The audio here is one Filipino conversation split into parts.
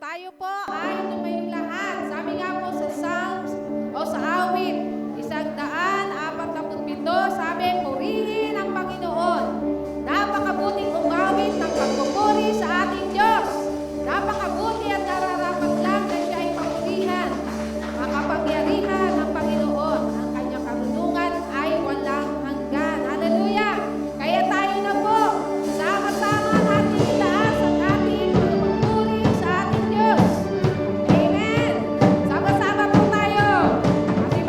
Tayo po ay tumayong lahat. Sabi nga po sa Psalms o sa awit, 147, sabi, purihin ang Panginoon. Napakabuting umawit ng pagpupuri sa ating Diyos. Napakabuti at nararapat lang na siya ay papurihan. Makapangyarihan ang Panginoon. Ang kanyang karunungan ay walang hanggan. Hallelujah! Kaya tayo na po, sama-sama natin itaas ang ating pagpupuri sa ating Diyos. Amen! Sama-sama po tayo. Ating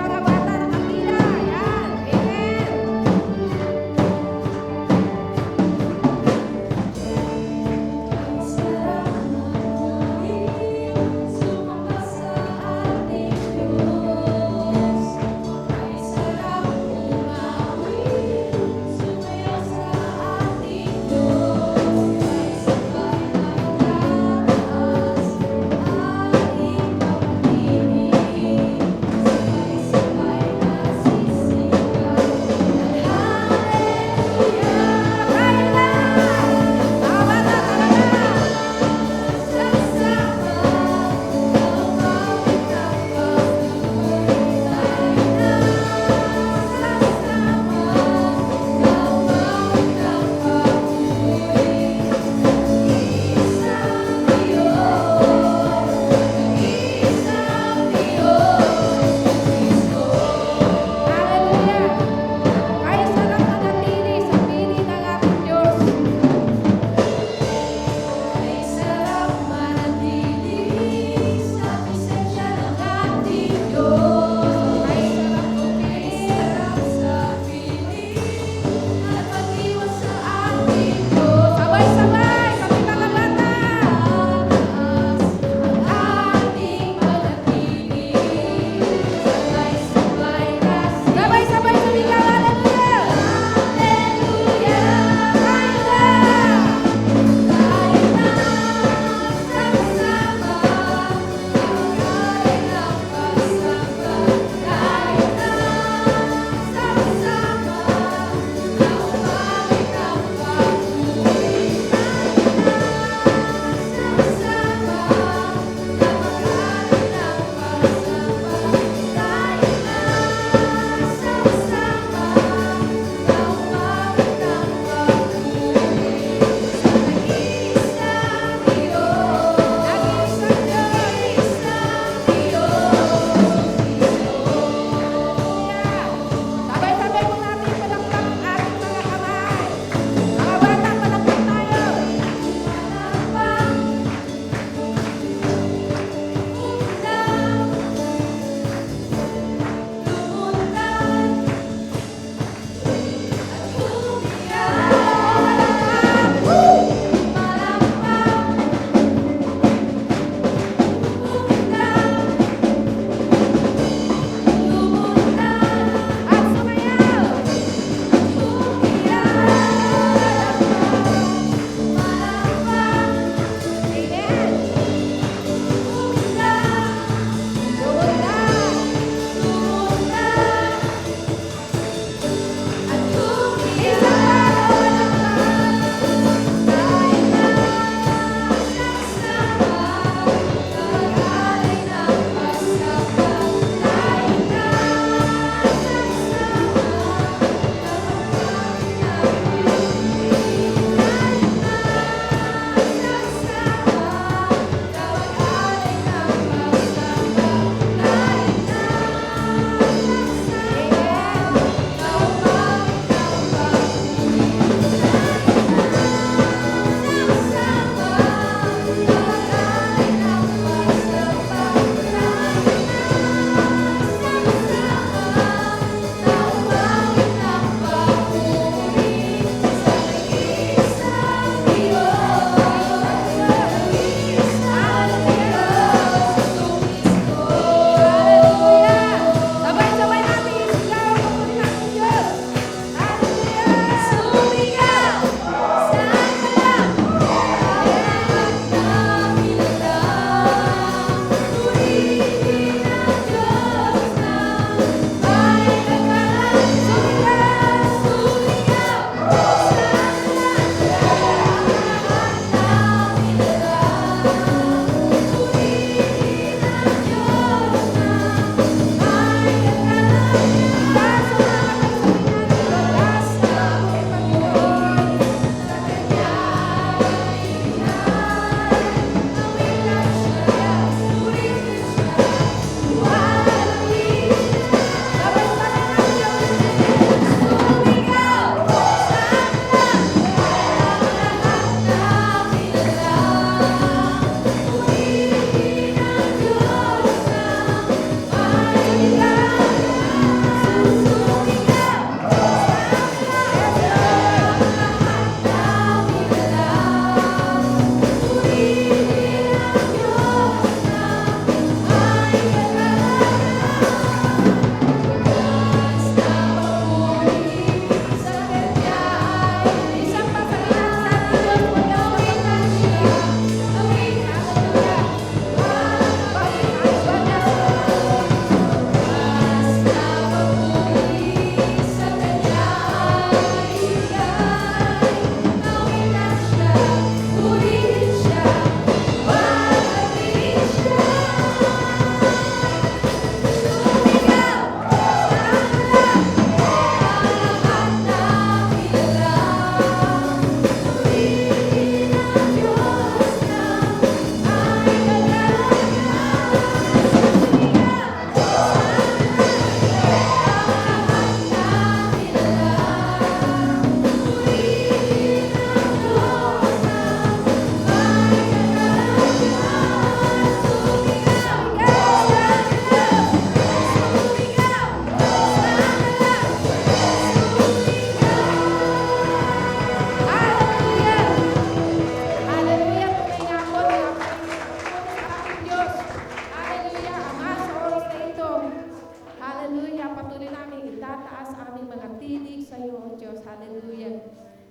patuloy namin itataas aming mga tinig sa iyo, O Diyos. Hallelujah.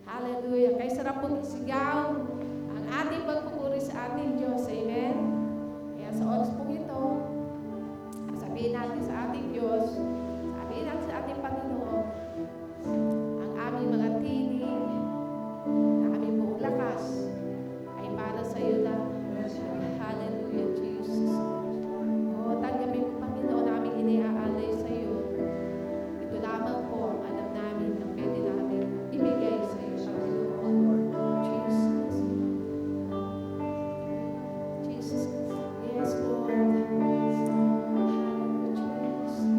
Hallelujah. Kaya sarap pong isigaw ang ating pagpupuri sa ating Diyos. Amen. Kaya sa oras pong ito, sabihin natin sa ating Diyos, sabihin natin sa ating Panginoon, ang aming mga tinig, na aming buong lakas, ay para sa iyo lang. Hallelujah, Jesus. O, tanggapin mo, Panginoon, aming iniaalay sa iyo. Ito lamang po ang alam namin na pwede namin ibigay sa iyo, Panginoon. Jesus. Jesus. Yes, Lord. Hallelujah, Jesus.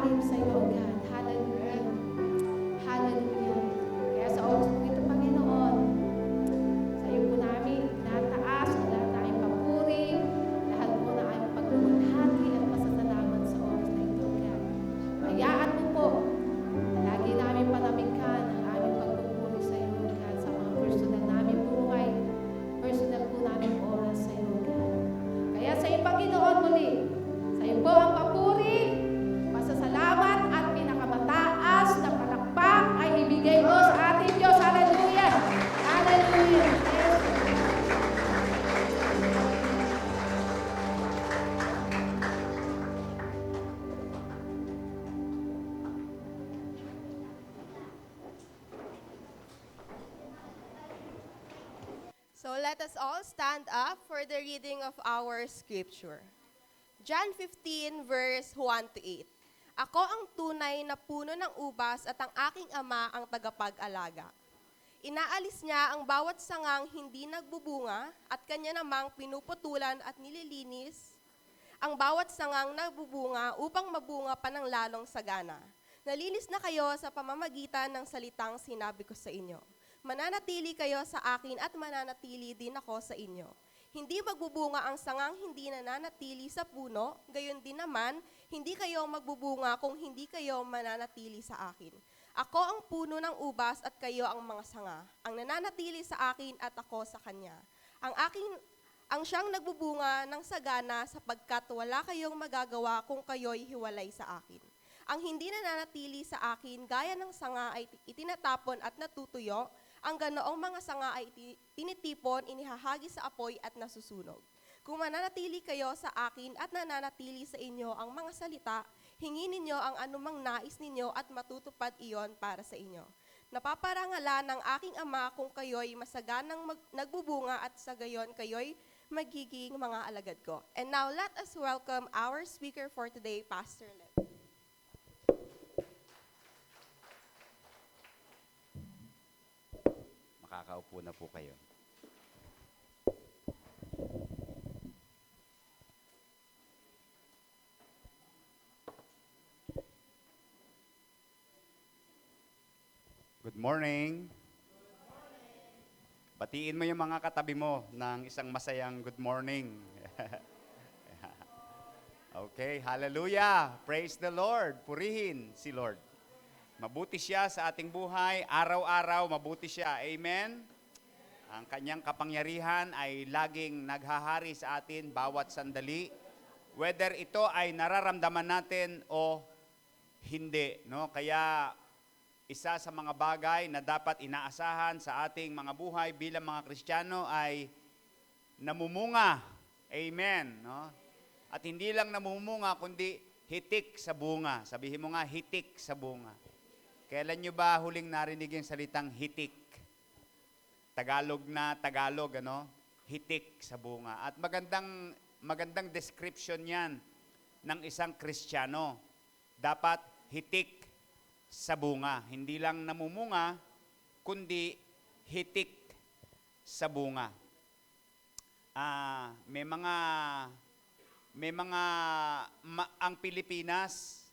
ilalim sa iyo, O God. Hallelujah. Hallelujah. Kaya sa oras po ito, Panginoon, sa iyo po namin tinataas ang lahat na aming papuri, lahat po na aming pagluwalhati at pasasalamat sa oras na ito, O God. Hayaan mo po na lagi namin panamigkan ang aming pagpupuri sa iyo, O God, sa mga personal namin buhay, personal po namin oras sa iyo, O God. Kaya sa iyo, Panginoon, muli, sa iyo po ang papuri, pasasalamat at pinakamataas na palakpak ay ibigay mo sa ating Diyos. Hallelujah! Hallelujah! Yes. So let us all stand up for the reading of our scripture. John 15 verse 1 to 8. Ako ang tunay na puno ng ubas at ang aking ama ang tagapag-alaga. Inaalis niya ang bawat sangang hindi nagbubunga at kanya namang pinuputulan at nililinis ang bawat sangang nagbubunga upang mabunga pa ng lalong sagana. Nalinis na kayo sa pamamagitan ng salitang sinabi ko sa inyo. Mananatili kayo sa akin at mananatili din ako sa inyo. Hindi magbubunga ang sangang hindi nananatili sa puno, gayon din naman, hindi kayo magbubunga kung hindi kayo mananatili sa akin. Ako ang puno ng ubas at kayo ang mga sanga. Ang nananatili sa akin at ako sa kanya. Ang siyang nagbubunga ng sagana sapagkat wala kayong magagawa kung kayo'y hiwalay sa akin. Ang hindi nananatili sa akin, gaya ng sanga ay itinatapon at natutuyo, ang ganoong mga sanga ay tinitipon, inihahagi sa apoy at nasusunog. Kung mananatili kayo sa akin at nananatili sa inyo ang mga salita, hingin ninyo ang anumang nais ninyo at matutupad iyon para sa inyo. Napaparangalan ng aking ama kung kayo'y masaganang nagbubunga at sa gayon kayo'y magiging mga alagad ko. And now let us welcome our speaker for today, Pastor Lev. Makakaupo na po kayo. Good morning. Batiin mo yung mga katabi mo ng isang masayang good morning. Okay, hallelujah. Praise the Lord. Purihin si Lord. Mabuti siya sa ating buhay, araw-araw mabuti siya. Amen? Ang kanyang kapangyarihan ay laging naghahari sa atin bawat sandali. Whether ito ay nararamdaman natin o hindi. No? Kaya isa sa mga bagay na dapat inaasahan sa ating mga buhay bilang mga Kristiyano ay namumunga. Amen? No? At hindi lang namumunga, kundi hitik sa bunga. Sabihin mo nga, hitik sa bunga. Kailan nyo ba huling narinig yung salitang hitik? Tagalog na Tagalog, ano? Hitik sa bunga. At magandang description yan ng isang Kristiyano. Dapat hitik sa bunga. Hindi lang namumunga, kundi hitik sa bunga. Ang Pilipinas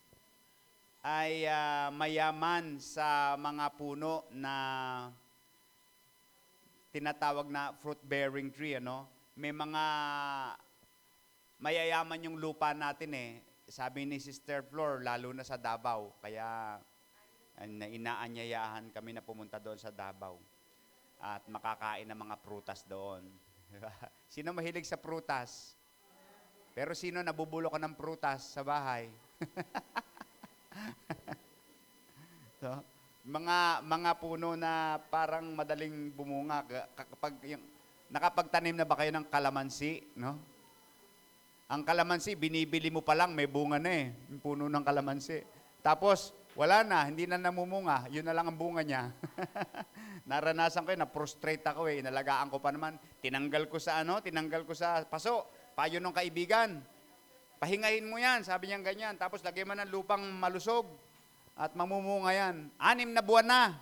ay mayaman sa mga puno na tinatawag na fruit-bearing tree, ano? May mga mayayaman yung lupa natin eh. Sabi ni Sister Flor, lalo na sa Davao. Kaya inaanyayahan kami na pumunta doon sa Davao at makakain ng mga prutas doon. Sino mahilig sa prutas? Pero sino nabubulok ka ng prutas sa bahay? So, mga puno na parang madaling bumunga kapag nakapagtanim na ba kayo ng kalamansi, no? Ang kalamansi binibili mo pa lang may bunga na eh, yung puno ng kalamansi. Tapos wala na, hindi na namumunga, yun na lang ang bunga niya. Naranasan ko na prostrate ako eh, inalagaan ko pa naman, tinanggal ko sa paso, payo ng kaibigan. Pahingahin mo yan, sabi niya ganyan. Tapos lagyan mo ng lupang malusog at mamumunga yan. 6 na buwan na.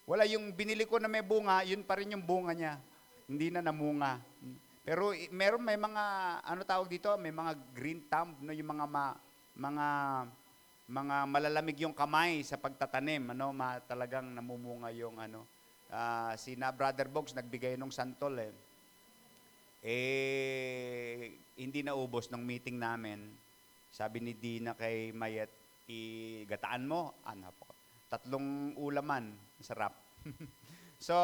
Wala yung binili ko na may bunga, yun pa rin yung bunga niya. Hindi na namunga. Pero may mga, ano tawag dito, may mga green thumb, no, yung mga mga malalamig yung kamay sa pagtatanim, ano, talagang namumunga yung ano. Si Brother Bogs nagbigay nung santol eh. Hindi naubos ng meeting namin. Sabi ni Dina kay Mayet, igataan mo. Ano po? 3 ulaman. Sarap. So,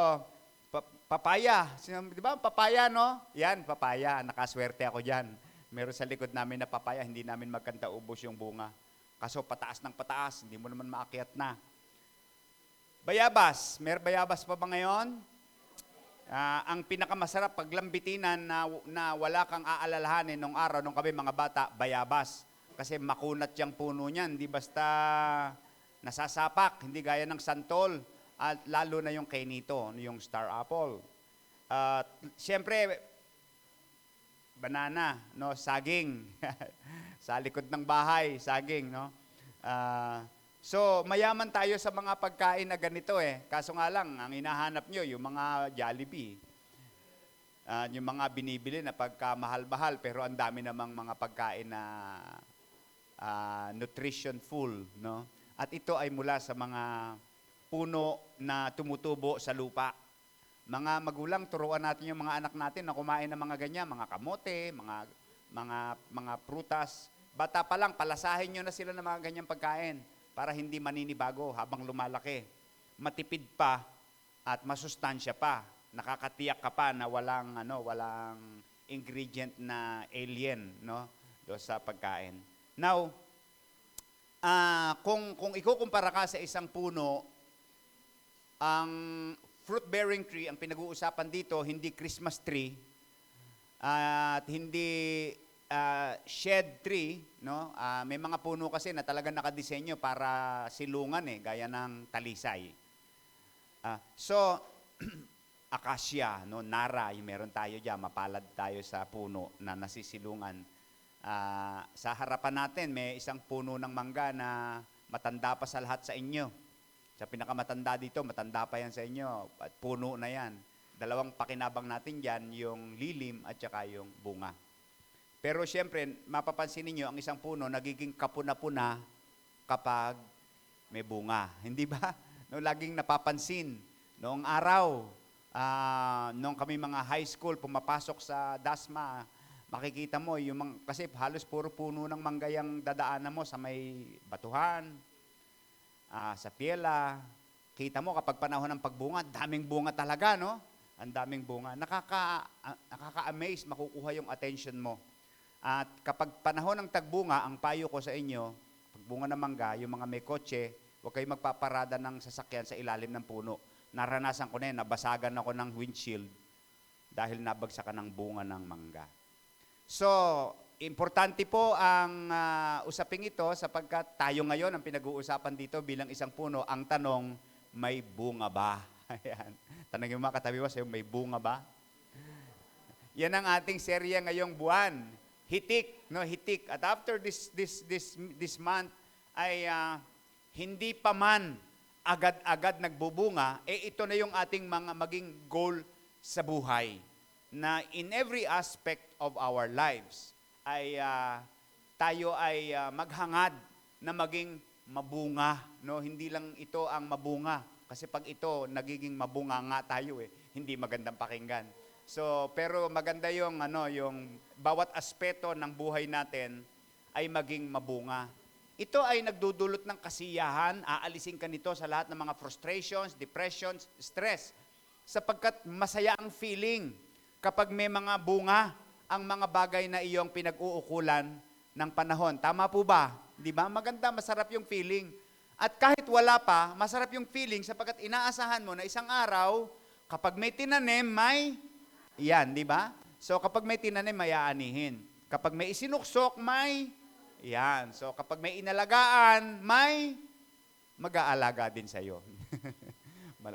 papaya. Di ba? Papaya, no? Yan, papaya. Nakaswerte ako dyan. Meron sa likod namin na papaya, hindi namin magkanta ubos yung bunga. Kaso pataas ng pataas, hindi mo naman maakyat na. Bayabas. Meron bayabas pa ba ngayon? Ang pinakamasarap paglambitinan na wala kang aalalahanin nung araw, nung kami mga bata, bayabas. Kasi makunat yung puno niyan, hindi basta nasasapak, hindi gaya ng santol. At lalo na yung kainito, yung star apple. Siyempre, banana, no, saging. Sa likod ng bahay, saging, no. So, mayaman tayo sa mga pagkain na ganito eh. Kaso nga lang, ang hinahanap nyo, yung mga Jollibee. Yung mga binibili na pagkamahal-bahal, pero ang dami namang mga pagkain na nutrition full, no? At ito ay mula sa mga puno na tumutubo sa lupa. Mga magulang, turuan natin yung mga anak natin na kumain ng mga ganyan, mga kamote, mga prutas. Bata pa lang, palasahin nyo na sila ng mga ganyang pagkain para hindi maninibago habang lumalaki. Matipid pa at masustansya pa. Nakakatiyak ka pa na walang ingredient na alien, no, do sa pagkain. Now, kung ikukumpara ka sa isang puno, ang fruit-bearing tree, ang pinag-uusapan dito, hindi Christmas tree, at hindi shade tree, no? May mga puno kasi na talagang nakadisenyo para silungan gaya ng talisay. So, acacia, no? Nara, yung meron tayo diyan, mapalad tayo sa puno na nasisilungan. Sa harapan natin, may isang puno ng mangga na matanda pa sa lahat sa inyo. Sa pinakamatanda dito, matanda pa yan sa inyo, at puno na yan. 2 pakinabang natin dyan, yung lilim at saka yung bunga. Pero siyempre, mapapansin niyo ang isang puno nagiging kapuna-puna kapag may bunga. Hindi ba? No, laging napapansin. Noong araw, noong kami mga high school, pumapasok sa Dasma, makikita mo, kasi halos puro puno ng mangga yung dadaanan mo sa may batuhan, sa piela. Kita mo kapag panahon ng pagbunga, daming bunga talaga, no? Ang daming bunga. Nakaka-amaze, makukuha yung attention mo. At kapag panahon ng tagbunga, ang payo ko sa inyo, pagbunga ng mangga, yung mga may kotse, huwag kayo magpaparada ng sasakyan sa ilalim ng puno. Naranasan ko na yun, nabasagan ako ng windshield dahil nabagsakan ng bunga ng mangga. So, importante po ang usaping ito sapagkat tayo ngayon ang pinag-uusapan dito bilang isang puno. Ang tanong, may bunga ba? Ayan. Tanongin mo mga katabi mo, may bunga ba? Yan ang ating serye ngayong buwan. Hitik, no, hitik. At after this month ay hindi pa man agad-agad nagbubunga, ito na yung ating maging goal sa buhay. Na in every aspect of our lives ay tayo ay maghangad na maging mabunga, no? Hindi lang ito ang mabunga kasi pag ito nagiging mabunga nga tayo hindi magandang pakinggan. So, pero maganda yung yung bawat aspeto ng buhay natin ay maging mabunga. Ito ay nagdudulot ng kasiyahan, aalisin ka nito sa lahat ng mga frustrations, depressions, stress. Sapagkat masaya ang feeling kapag may mga bunga ang mga bagay na iyong pinag-uukulan ng panahon. Tama po ba? Di ba? Maganda, masarap yung feeling. At kahit wala pa, masarap yung feeling sapagkat inaasahan mo na isang araw, kapag may tinanim, may yan, di ba? So kapag may tinanim, may aanihin. Kapag may isinuksok, may yan. So kapag may inalagaan, may mag-aalaga din sa'yo.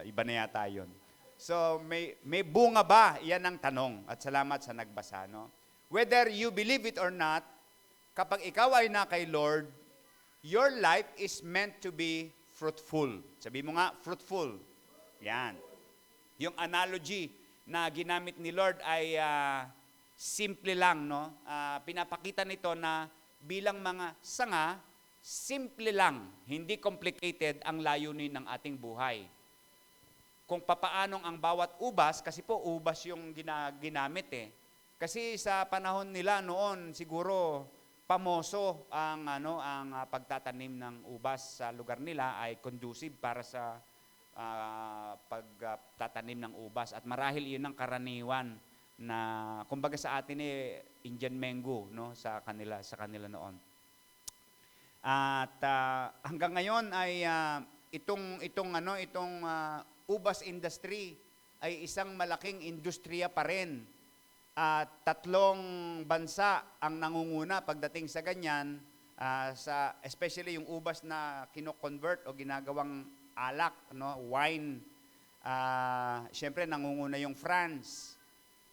Iba na yata yun. So may bunga ba? Yan ang tanong. At salamat sa nagbasa, no? Whether you believe it or not, kapag ikaw ay na kay Lord, your life is meant to be fruitful. Sabi mo nga, fruitful. Yan. Yung analogy na ginamit ni Lord ay simple lang, no? Pinapakita nito na bilang mga sanga, simple lang, hindi complicated ang layunin ng ating buhay. Kung papaanong ang bawat ubas, kasi po ubas yung ginamit eh. Kasi sa panahon nila noon, siguro pamoso ang pagtatanim ng ubas sa lugar nila ay conducive para sa pagtatanim ng ubas, at marahil iyon ang karaniwan na kumbaga sa atin Indian mango, no, sa kanila noon. At hanggang ngayon ay itong ubas industry ay isang malaking industriya pa rin. At 3 bansa ang nangunguna pagdating sa ganyan, especially yung ubas na kino-convert o ginagawang alak, no, wine. Siyempre nangunguna yung France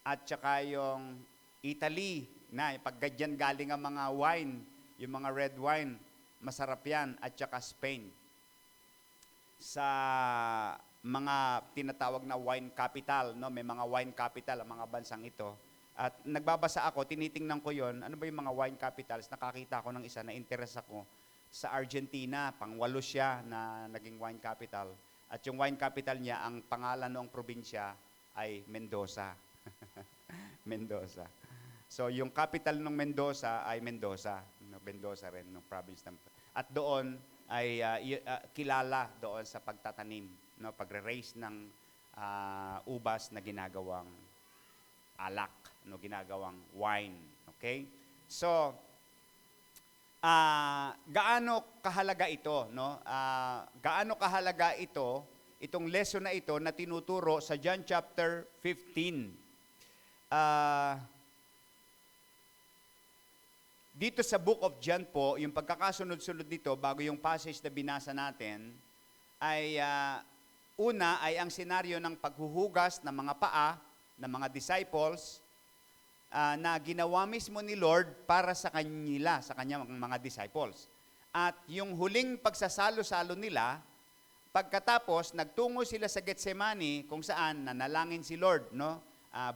at saka yung Italy, na paggadyan galing ang mga wine, yung mga red wine, masarap yan, at saka Spain. Sa mga tinatawag na wine capital, no, may mga wine capital ang mga bansang ito. At nagbabasa ako, tinitingnan ko yon, ano ba yung mga wine capitals, nakakita ko ng isa na interest ako sa Argentina, pang-8 siya na naging wine capital. At yung wine capital niya, ang pangalan ng probinsya ay Mendoza. Mendoza. So yung capital ng Mendoza ay Mendoza. Mendoza rin, ng province. At doon ay kilala doon sa pagtatanim, no, pagre-raise ng ubas na ginagawang alak, no, ginagawang wine. Okay? So, gaano kahalaga ito, no? Gaano kahalaga itong lesson na ito na tinuturo sa John chapter 15. Dito sa book of John po, yung pagkakasunod-sunod dito, bago yung passage na binasa natin, ay una ay ang senaryo ng paghuhugas ng mga paa ng mga disciples na ginawa mismo ni Lord para sa kanyang mga disciples. At yung huling pagsasalo-salo nila, pagkatapos nagtungo sila sa Getsemani kung saan nanalangin si Lord, no?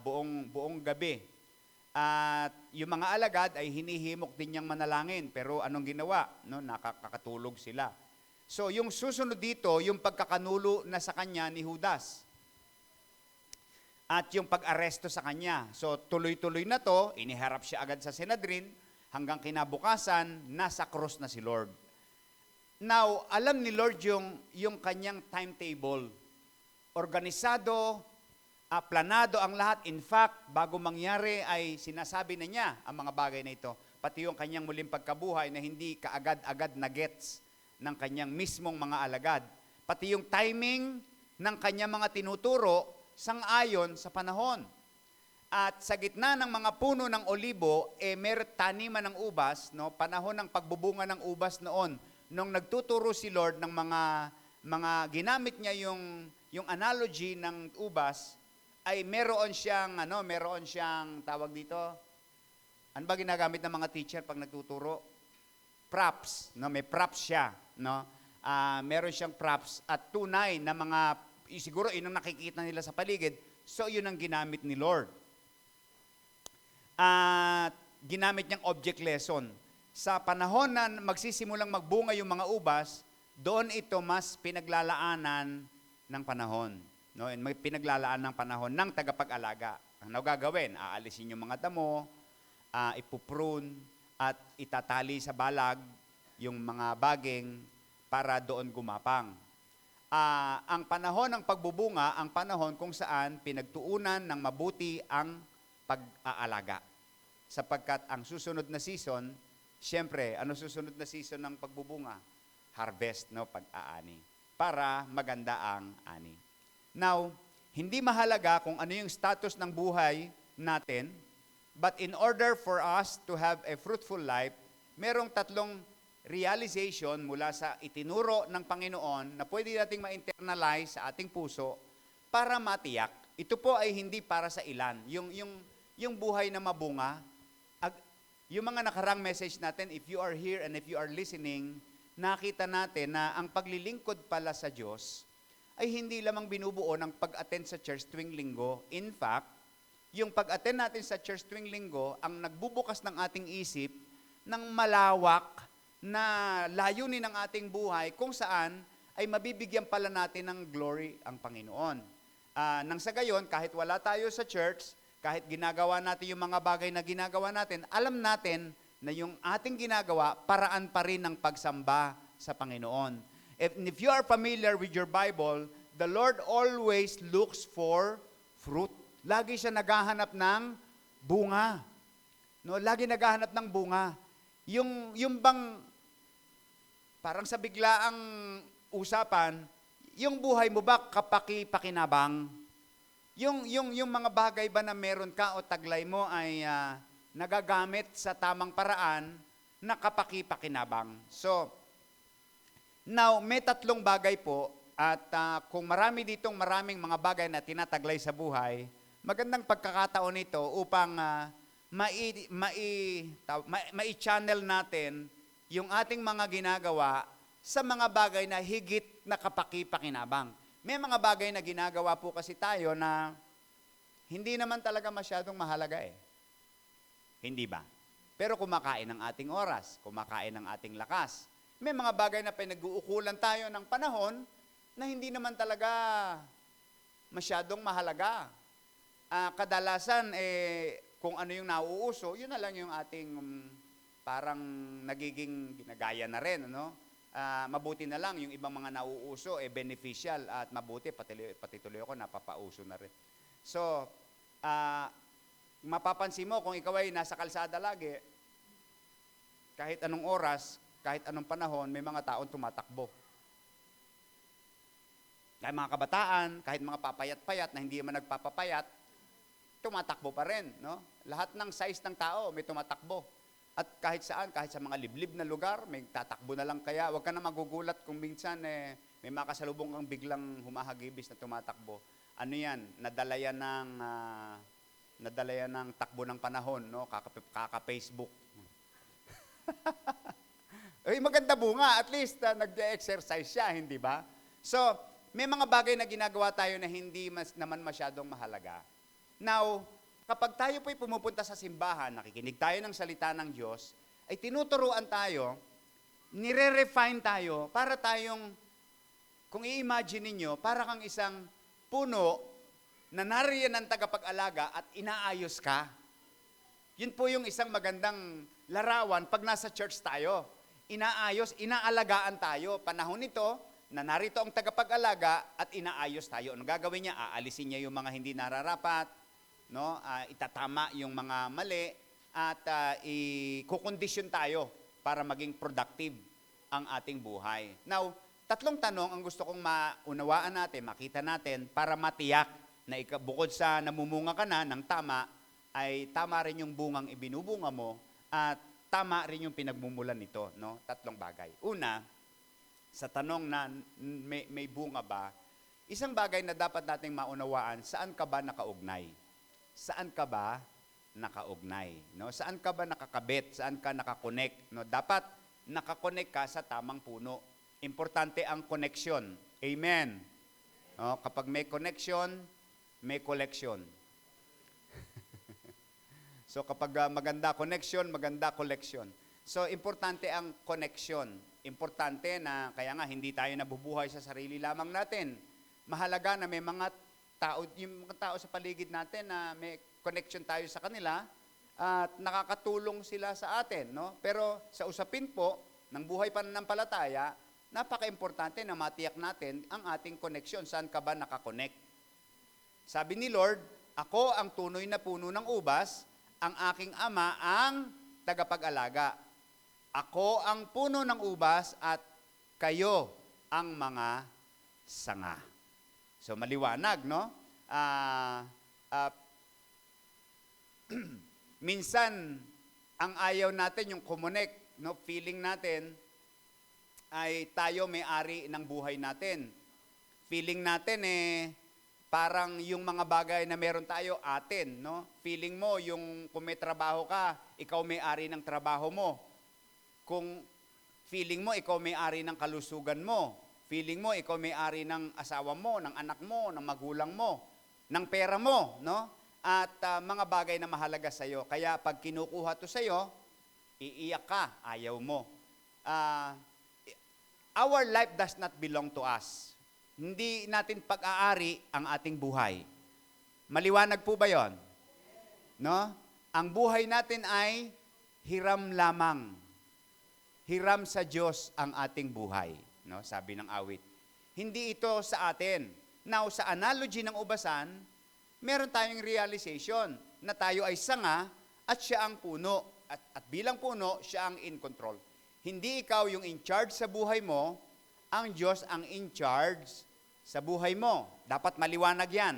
Buong gabi. At yung mga alagad ay hinihimok din niyang manalangin, pero anong ginawa? No, nakakatulog sila. So yung susunod dito, yung pagkakanulo na sa kanya ni Judas. At yung pag-aresto sa kanya. So tuloy-tuloy na to, iniharap siya agad sa Sanhedrin, hanggang kinabukasan, nasa cross na si Lord. Now, alam ni Lord yung kanyang timetable. Organisado, planado ang lahat. In fact, bago mangyari ay sinasabi na niya ang mga bagay na ito. Pati yung kanyang muling pagkabuhay na hindi kaagad-agad na gets ng kanyang mismong mga alagad. Pati yung timing ng kanyang mga tinuturo sang-ayon sa panahon. At sa gitna ng mga puno ng olibo, meron taniman ng ubas, no? Panahon ng pagbubunga ng ubas noon. Nung nagtuturo si Lord ng mga ginamit niya yung analogy ng ubas, ay meron siyang tawag dito. Ano ba ginagamit ng mga teacher pag nagtuturo? Props, no? May props siya, no? Meron siyang props at tunay na mga siguro inong nakikita nila sa paligid. So yun ang ginamit ni Lord. At ginamit niyang object lesson. Sa panahon na magsisimulang magbunga yung mga ubas, doon ito mas pinaglalaanan ng panahon. No, and may pinaglalaan ng panahon ng tagapag-alaga. Ano gagawin? Aalisin yung mga damo, ipuprune, at itatali sa balag yung mga baging para doon gumapang. Ang panahon ng pagbubunga, ang panahon kung saan pinagtuunan ng mabuti ang pag-aalaga. Sapagkat ang susunod na season, siyempre, ano susunod na season ng pagbubunga? Harvest, no? Pag-aani. Para maganda ang ani. Now, hindi mahalaga kung ano yung status ng buhay natin, but in order for us to have a fruitful life, merong 3 realization mula sa itinuro ng Panginoon na pwede nating ma-internalize sa ating puso para matiyak. Ito po ay hindi para sa ilan. Yung buhay na mabunga, yung mga nakarang message natin, if you are here and if you are listening, nakita natin na ang paglilingkod pala sa Diyos ay hindi lamang binubuo ng pag-attend sa church tuwing linggo. In fact, yung pag-attend natin sa church tuwing linggo ang nagbubukas ng ating isip ng malawak na layunin ng ating buhay kung saan ay mabibigyan pala natin ng glory ang Panginoon. Nang sa gayon, kahit wala tayo sa church, kahit ginagawa natin yung mga bagay na ginagawa natin, alam natin na yung ating ginagawa, paraan pa rin ng pagsamba sa Panginoon. If you are familiar with your Bible, the Lord always looks for fruit. Lagi siya naghahanap ng bunga. No, lagi naghahanap ng bunga. Yung bang parang sa biglaang usapan, yung buhay mo ba kapaki-pakinabang? Yung mga bagay ba na meron ka o taglay mo ay nagagamit sa tamang paraan na kapaki-pakinabang. So, now, may tatlong bagay po at kung maraming mga bagay na tinataglay sa buhay, magandang pagkakataon ito upang mai-channel natin yung ating mga ginagawa sa mga bagay na higit na kapaki-pakinabang. May mga bagay na ginagawa po kasi tayo na hindi naman talaga masyadong mahalaga eh. Hindi ba? Pero kumakain ng ating oras, kumakain ng ating lakas. May mga bagay na pinag-uukulan tayo ng panahon na hindi naman talaga masyadong mahalaga. Kadalasan, kung ano yung nauuso, yun na lang yung ating parang nagiging ginagaya na rin. Ano? Mabuti na lang yung ibang mga nauuso, beneficial at mabuti, pati tuloy ako, napapauso na rin. So, mapapansin mo kung ikaw ay nasa kalsada lagi, kahit anong oras, kahit anong panahon, may mga taong tumatakbo. Kahit mga kabataan, kahit mga papayat-payat na hindi man nagpapapayat, tumatakbo pa rin. No? Lahat ng size ng tao may tumatakbo. At kahit saan, kahit sa mga liblib na lugar, may tatakbo na lang kaya. Huwag ka na magugulat kung minsan may makasalubong kang biglang humahagibis na tumatakbo. Ano yan? Nadala yan ng takbo ng panahon, no? Kaka-Facebook. Ay, maganda bunga. At least nag-exercise siya, hindi ba? So, may mga bagay na ginagawa tayo na hindi naman masyadong mahalaga. Now, kapag tayo po'y pumupunta sa simbahan, nakikinig tayo ng salita ng Diyos, ay tinuturuan tayo, nire-refine tayo, para tayong, kung i-imagine ninyo, para kang isang puno na nariyan ng tagapag-alaga at inaayos ka. Yun po yung isang magandang larawan pag nasa church tayo. Inaayos, inaalagaan tayo. Panahon nito, na narito ang tagapag-alaga at inaayos tayo. Ano gagawin niya? Aalisin niya yung mga hindi nararapat, no? Itatama yung mga mali, at ikukondisyon tayo para maging productive ang ating buhay. Now, tatlong tanong ang gusto kong maunawaan natin, makita natin, para matiyak na bukod sa namumunga ka na ng tama, ay tama rin yung bungang ibinubunga mo at tama rin yung pinagmumulan nito. No? Tatlong bagay. Una, sa tanong na may bunga ba, isang bagay na dapat nating maunawaan, saan ka ba nakaugnay? Saan ka ba nakaugnay? No? Saan ka ba nakakabit? Saan ka nakakonect? No? Dapat nakakonect ka sa tamang puno. Importante ang connection. Amen. No? Kapag may connection, may collection. So kapag maganda connection, maganda collection. So importante ang connection. Importante na kaya nga hindi tayo nabubuhay sa sarili lamang natin. Mahalaga na may mga tao, yung mga tao sa paligid natin na may connection tayo sa kanila at nakakatulong sila sa atin, no? Pero sa usapin po ng buhay pananampalataya, napaka-importante na matiyak natin ang ating connection. Saan ka ba nakakonect? Sabi ni Lord, ako ang tunoy na puno ng ubas, ang aking ama ang tagapag-alaga. Ako ang puno ng ubas at kayo ang mga sanga. So maliwanag, no? Minsan, ang ayaw natin, yung kumonek, no? Feeling natin, ay tayo may-ari ng buhay natin. Feeling natin, parang yung mga bagay na meron tayo, atin, no? Feeling mo, yung kung may trabaho ka, ikaw may-ari ng trabaho mo. Kung feeling mo, ikaw may-ari ng kalusugan mo. Feeling mo, ikaw may-ari ng asawa mo, ng anak mo, ng magulang mo, ng pera mo, no? At mga bagay na mahalaga sa'yo. Kaya pag kinukuha to sa'yo, iiyak ka, ayaw mo. ah, our life does not belong to us. Hindi natin pag-aari ang ating buhay. Maliwanag po ba yon? No? Ang buhay natin ay hiram lamang. Hiram sa Diyos ang ating buhay. No? Sabi ng awit. Hindi ito sa atin. Now, sa analogy ng ubasan, meron tayong realization na tayo ay sanga at siya ang puno. At bilang puno, siya ang in control. Hindi ikaw yung in charge sa buhay mo, ang Diyos ang in charge sa buhay mo. Dapat maliwanag yan.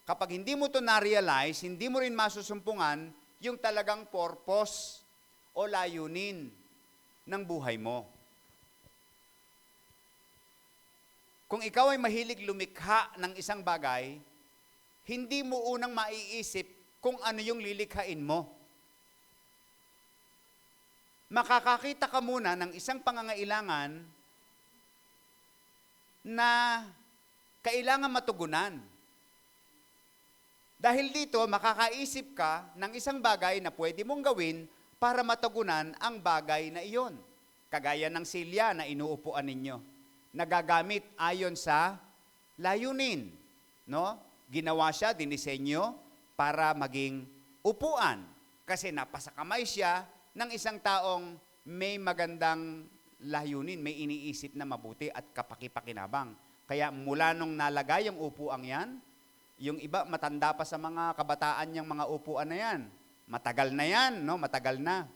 Kapag hindi mo to na-realize, hindi mo rin masusumpungan yung talagang purpose o layunin ng buhay mo. Kung ikaw ay mahilig lumikha ng isang bagay, hindi mo unang maiisip kung ano yung lilikhain mo. Makakakita ka muna ng isang pangangailangan na kailangan matugunan. Dahil dito, makakaisip ka ng isang bagay na pwede mong gawin para matugunan ang bagay na iyon. Kagaya ng silya na inuupuan ninyo. Nagagamit ayon sa layunin. No? Ginawa siya, dinisenyo para maging upuan. Kasi napasakamay siya ng isang taong may magandang layunin, may iniisip na mabuti at kapakipakinabang. Kaya mula nung nalagay yung upuang yan, yung iba matanda pa sa mga kabataan niyang mga upuan na yan. Matagal na yan, no? Matagal na.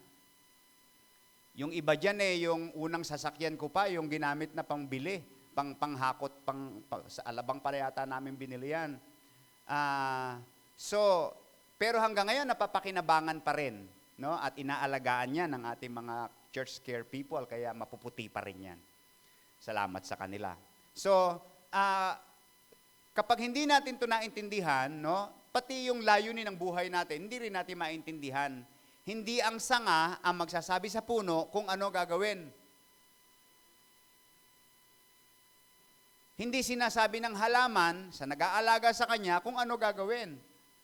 Yung iba dyan yung unang sasakyan ko pa, yung ginamit na pangbili, panghakot, sa alabang para yata namin binili yan. Pero hanggang ngayon, napapakinabangan pa rin, no? At inaalagaan niya ng ating mga church care people, kaya mapuputi pa rin yan. Salamat sa kanila. So, kapag hindi natin ito naintindihan, no, pati yung layunin ng buhay natin, hindi rin natin maintindihan. Hindi ang sanga ang magsasabi sa puno kung ano gagawin. Hindi sinasabi ng halaman sa nag-aalaga sa kanya kung ano gagawin.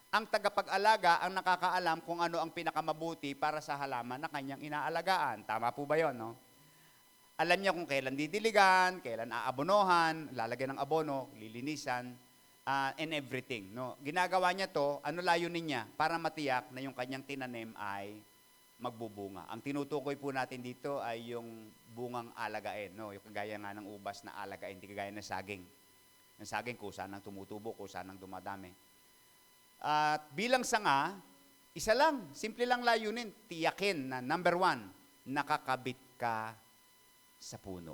Ang tagapag-alaga ang nakakaalam kung ano ang pinakamabuti para sa halaman na kanyang inaalagaan. Tama po ba yun, no? Alam niya kung kailan didiligan, kailan aabonohan, lalagyan ng abono, lilinisan, and everything. No? Ginagawa niya to, ano layunin niya? Para matiyak na yung kanyang tinanim ay magbubunga. Ang tinutukoy po natin dito ay yung bungang alagain. No? Yung kagaya nga ng ubas na alagain, hindi kagaya ng saging. Ng saging, kusa nang tumutubo, kusa nang dumadami. At bilang sanga, isa lang, simple lang layunin, tiyakin na number 1, nakakabit ka sa puno.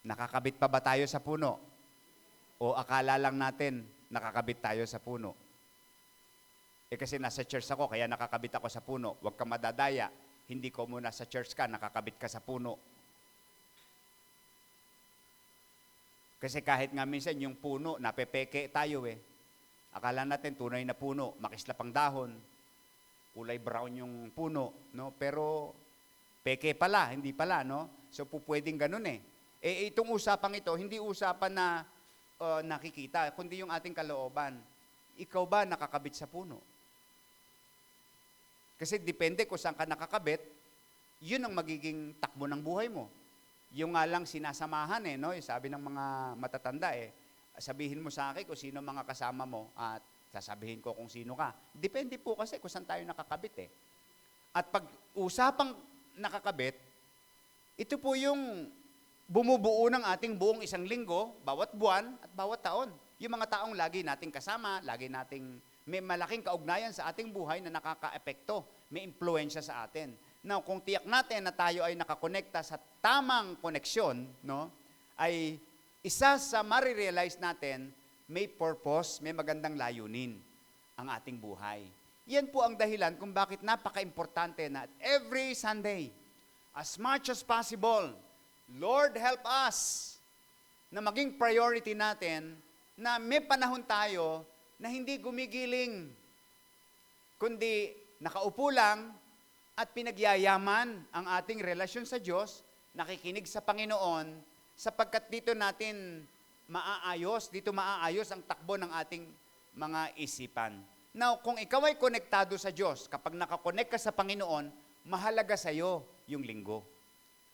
Nakakabit pa ba tayo sa puno? O akala lang natin nakakabit tayo sa puno? Kasi nasa church ako, kaya nakakabit ako sa puno. Huwag ka madadaya. Hindi ko muna sa church ka, nakakabit ka sa puno. Kasi kahit nga minsan yung puno, napepeke tayo Akala natin tunay na puno, makislap ang dahon, kulay brown yung puno, no? Pero peke pala, hindi pala, no? So, pwedeng ganun itong usapang ito, hindi usapan na nakikita, kundi yung ating kalooban. Ikaw ba nakakabit sa puno? Kasi depende kung saan ka nakakabit, yun ang magiging takbo ng buhay mo. Yung nga lang sinasamahan no? Sabi ng mga matatanda sabihin mo sa akin kung sino mga kasama mo at sasabihin ko kung sino ka. Depende po kasi kung saan tayo nakakabit At pag usapang nakakabit, ito po yung bumubuo ng ating buong isang linggo, bawat buwan at bawat taon. Yung mga taong lagi nating kasama, lagi nating may malaking kaugnayan sa ating buhay na nakaka-epekto, may impluensya sa atin. Now, kung tiyak natin na tayo ay nakakonekta sa tamang koneksyon, no, ay isa sa marirealize natin, may purpose, may magandang layunin ang ating buhay. Yan po ang dahilan kung bakit napaka-importante na every Sunday, as much as possible, Lord help us na maging priority natin na may panahon tayo na hindi gumigiling, kundi nakaupo lang at pinagyayaman ang ating relasyon sa Diyos, nakikinig sa Panginoon, sapagkat dito maaayos ang takbo ng ating mga isipan. Now, kung ikaw ay konektado sa Diyos, kapag nakakonect ka sa Panginoon, mahalaga sa iyo yung linggo.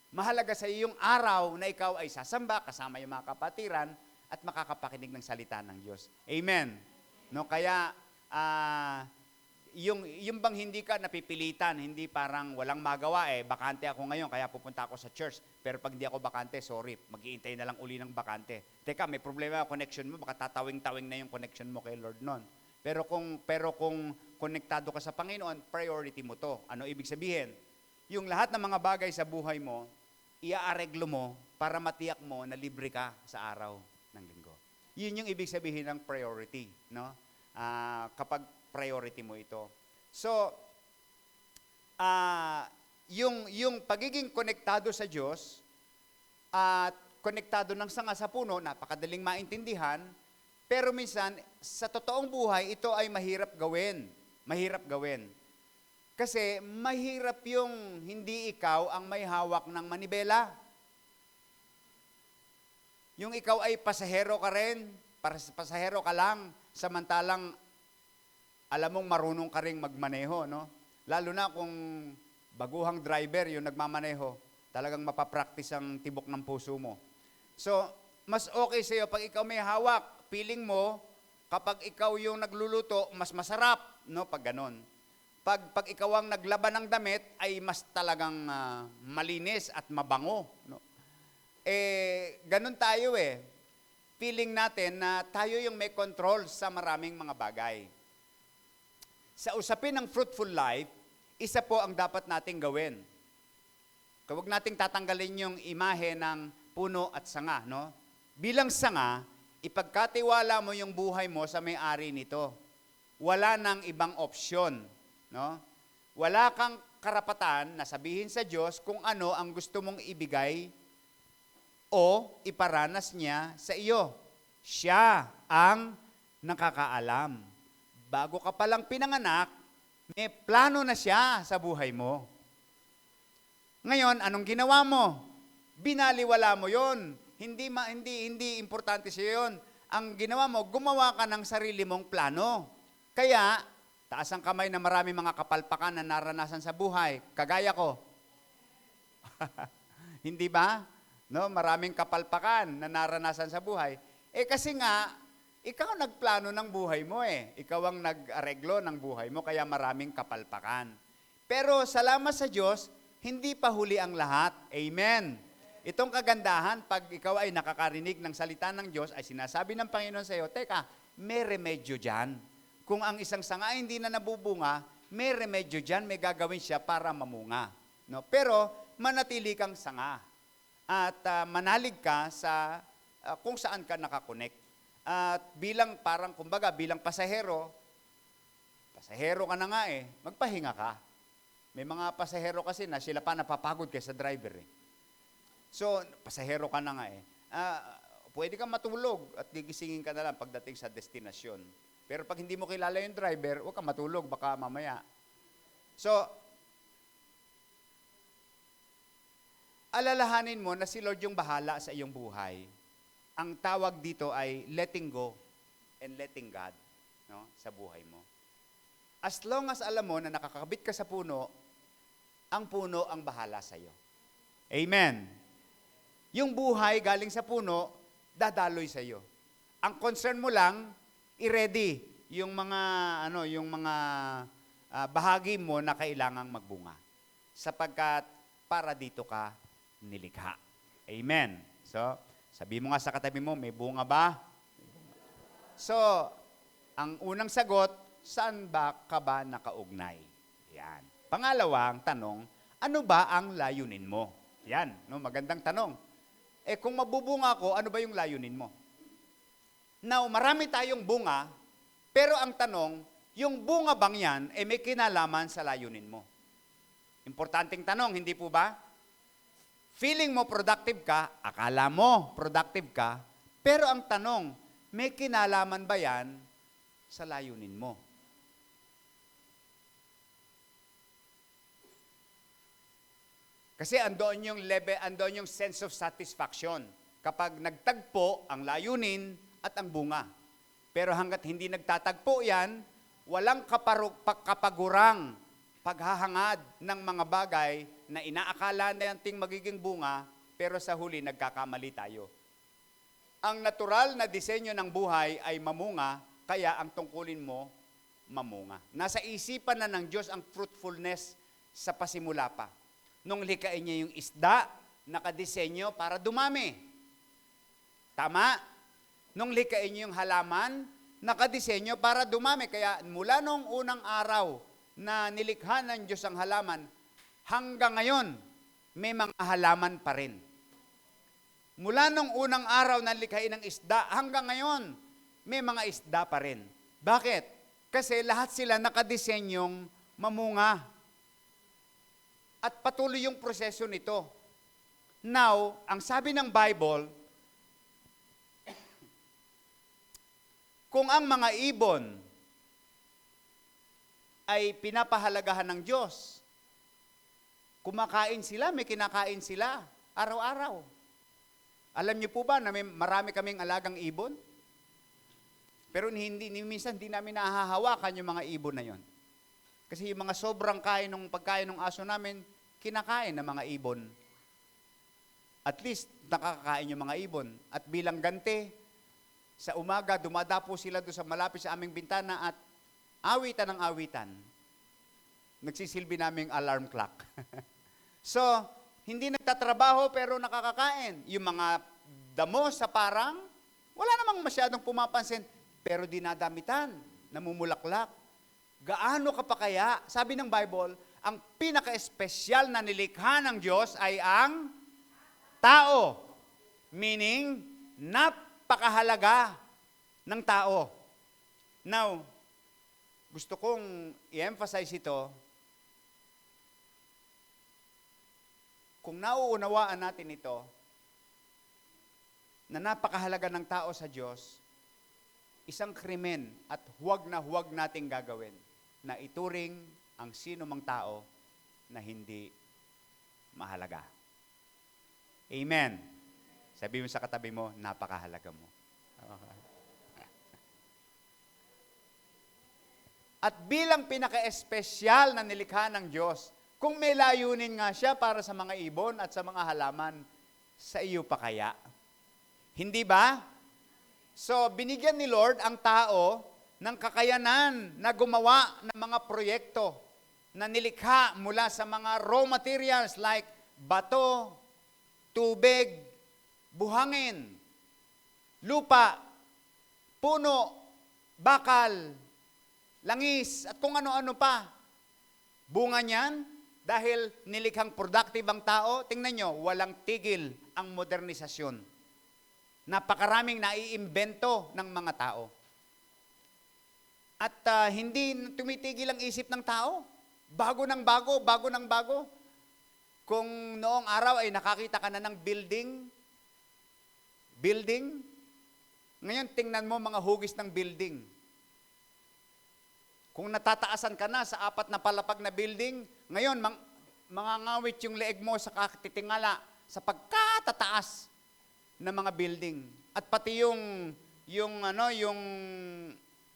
Mahalaga sa iyo yung araw na ikaw ay sasamba kasama yung mga kapatiran at makakapakinig ng salita ng Diyos. Amen. No, kaya yung bang hindi ka napipilitan, hindi parang walang magawa bakante ako ngayon kaya pupunta ako sa church. Pero pag hindi ako bakante, sorry, mag-iintay na lang uli ng bakante. Teka, may problema yung connection mo, baka tatawing-tawing na yung connection mo kay Lord noon. Pero kung konektado ka sa Panginoon, priority mo to. Ano ibig sabihin? Yung lahat ng mga bagay sa buhay mo, iaareglo mo para matiyak mo na libre ka sa araw ng linggo. Yun yung ibig sabihin ng priority, no? Kapag priority mo ito. So, yung pagiging konektado sa Diyos at konektado ng sanga sa puno, napakadaling maintindihan, pero minsan, sa totoong buhay, ito ay mahirap gawin. Mahirap gawin. Kasi mahirap yung hindi ikaw ang may hawak ng manibela. Yung ikaw ay pasahero ka rin, pasahero ka lang, samantalang alam mong marunong ka rin magmaneho, no? Lalo na kung baguhang driver yung nagmamaneho, talagang mapapractice ang tibok ng puso mo. So, mas okay sa'yo pag ikaw may hawak, feeling mo, kapag ikaw yung nagluluto, mas masarap, no? Pag ganon. Pag ikaw ang naglaban ng damit, ay mas talagang malinis at mabango, no? Ganon tayo Feeling natin na tayo yung may control sa maraming mga bagay. Sa usapin ng fruitful life, isa po ang dapat nating gawin. Huwag nating tatanggalin yung imahe ng puno at sanga, no? Bilang sanga, ipagkatiwala mo yung buhay mo sa may-ari nito. Wala nang ibang opsyon, no? Wala kang karapatan na sabihin sa Diyos kung ano ang gusto mong ibigay o iparanas niya sa iyo. Siya ang nakakaalam. Bago ka palang pinanganak, may plano na siya sa buhay mo. Ngayon, anong ginawa mo? Binaliwala mo yon. Hindi importante siya yon. Ang ginawa mo, gumawa ka ng sarili mong plano. Kaya, taas ang kamay na marami mga kapalpakan na naranasan sa buhay. Kagaya ko. Hindi ba? No, maraming kapalpakan na naranasan sa buhay. Kasi nga, ikaw nagplano ng buhay mo Ikaw ang nag-areglo ng buhay mo, kaya maraming kapalpakan. Pero salamat sa Diyos, hindi pa huli ang lahat. Amen. Itong kagandahan, pag ikaw ay nakakarinig ng salita ng Diyos, ay sinasabi ng Panginoon sa iyo, teka, may remedyo dyan. Kung ang isang sanga ay hindi na nabubunga, may remedyo dyan, may gagawin siya para mamunga. No? Pero manatili kang sanga at manalig ka sa kung saan ka nakakonect. At bilang parang, kumbaga, bilang pasahero ka na nga magpahinga ka. May mga pasahero kasi na sila pa napapagod kaysa driver So, pasahero ka na nga pwede kang matulog at gigisingin ka na lang pagdating sa destinasyon. Pero pag hindi mo kilala yung driver, huwag kang matulog, baka mamaya. So, alalahanin mo na si Lord yung bahala sa iyong buhay. Ang tawag dito ay letting go and letting God, no, sa buhay mo. As long as alam mo na nakakabit ka sa puno, ang puno ang bahala sa iyo. Amen. Yung buhay galing sa puno, dadaloy sa iyo. Ang concern mo lang, i-ready yung mga bahagi mo na kailangang magbunga. Sapagkat para dito ka nilikha. Amen. So, sabi mo nga sa katabi mo, may bunga ba? So, ang unang sagot, saan ba ka ba nakaugnay? Yan. Pangalawang tanong, ano ba ang layunin mo? Yan, no, magandang tanong. Kung mabubunga ko, ano ba yung layunin mo? Now, marami tayong bunga, pero ang tanong, yung bunga bang yan, may kinalaman sa layunin mo? Importanteng tanong, hindi po ba? Feeling mo productive ka, akala mo productive ka, pero ang tanong, may kinalaman ba yan sa layunin mo? Kasi andoon yung sense of satisfaction kapag nagtagpo ang layunin at ang bunga. Pero hanggat hindi nagtatagpo yan, walang kapagurang, paghahangad ng mga bagay na inaakala nating magiging bunga, pero sa huli nagkakamali tayo. Ang natural na disenyo ng buhay ay mamunga, kaya ang tungkulin mo, mamunga. Nasa isipan na ng Diyos ang fruitfulness sa pasimula pa. Nung likain niya yung isda, nakadesenyo para dumami. Tama? Nung likain niya yung halaman, nakadesenyo para dumami. Kaya mula nung unang araw na nilikha ng Diyos ang halaman, hanggang ngayon, may mga halaman pa rin. Mula nung unang araw na likhain ng isda, hanggang ngayon, may mga isda pa rin. Bakit? Kasi lahat sila nakadesenyong mamunga. At patuloy yung proseso nito. Now, ang sabi ng Bible, kung ang mga ibon ay pinapahalagahan ng Diyos, kumakain sila, may kinakain sila, araw-araw. Alam niyo po ba na marami kaming alagang ibon? Pero minsan hindi namin nahahawakan yung mga ibon na yon. Kasi yung mga sobrang pagkain ng aso namin, kinakain ng mga ibon. At least, nakakakain yung mga ibon. At bilang ganti, sa umaga, dumadapo sila doon sa malapit sa aming bintana at awitan ng awitan. Nagsisilbi naming alarm clock. So, hindi nagtatrabaho pero nakakakain. Yung mga damo sa parang, wala namang masyadong pumapansin, pero dinadamitan, namumulaklak. Gaano ka pa kaya? Sabi ng Bible, ang pinaka-espesyal na nilikha ng Diyos ay ang tao. Meaning, napakahalaga ng tao. Now, gusto kong i-emphasize ito. Kung nauunawaan natin ito, na napakahalaga ng tao sa Diyos, isang krimen at huwag nating gagawin na ituring ang sino mang tao na hindi mahalaga. Amen. Sabi mo sa katabi mo, napakahalaga mo. At bilang pinaka-espesyal na nilikha ng Diyos, kung may layunin nga siya para sa mga ibon at sa mga halaman, sa iyo pa kaya? Hindi ba? So, binigyan ni Lord ang tao ng kakayanan na gumawa ng mga proyekto na nilikha mula sa mga raw materials like bato, tubig, buhangin, lupa, puno, bakal, langis, at kung ano-ano pa. Bunga niyan, dahil nilikhang productive ang tao, tingnan nyo, walang tigil ang modernisasyon. Napakaraming naiimbento ng mga tao. At hindi tumitigil ang isip ng tao. Bago ng bago. Kung noong araw ay nakakita ka na ng building, ngayon tingnan mo mga hugis ng building. Kung natataasan ka na sa 4 na palapag na building, ngayon mangangawit yung leeg mo sa katitingala sa pagkatataas ng mga building. At pati yung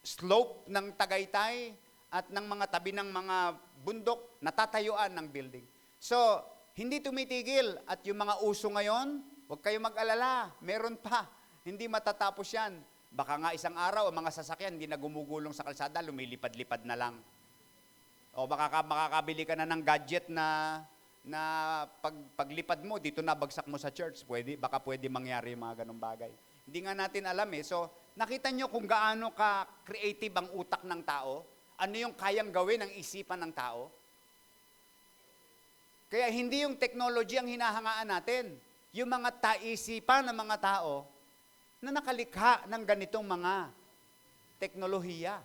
slope ng Tagaytay at ng mga tabi ng mga bundok, natatayuan ng building. So, hindi tumitigil. At yung mga uso ngayon, huwag kayong mag-alala, meron pa. Hindi matatapos yan. Baka nga isang araw, ang mga sasakyan, hindi na gumugulong sa kalsada, lumilipad-lipad na lang. O baka makakabili ka na ng gadget na paglipad mo, dito na bagsak mo sa church. Baka pwede mangyari yung mga ganong bagay. Hindi nga natin alam eh. So, nakita nyo kung gaano ka-creative ang utak ng tao? Ano yung kayang gawin ng isipan ng tao? Kaya hindi yung technology ang hinahangaan natin. Yung mga taisipan ng mga tao na nakalikha ng ganitong mga teknolohiya.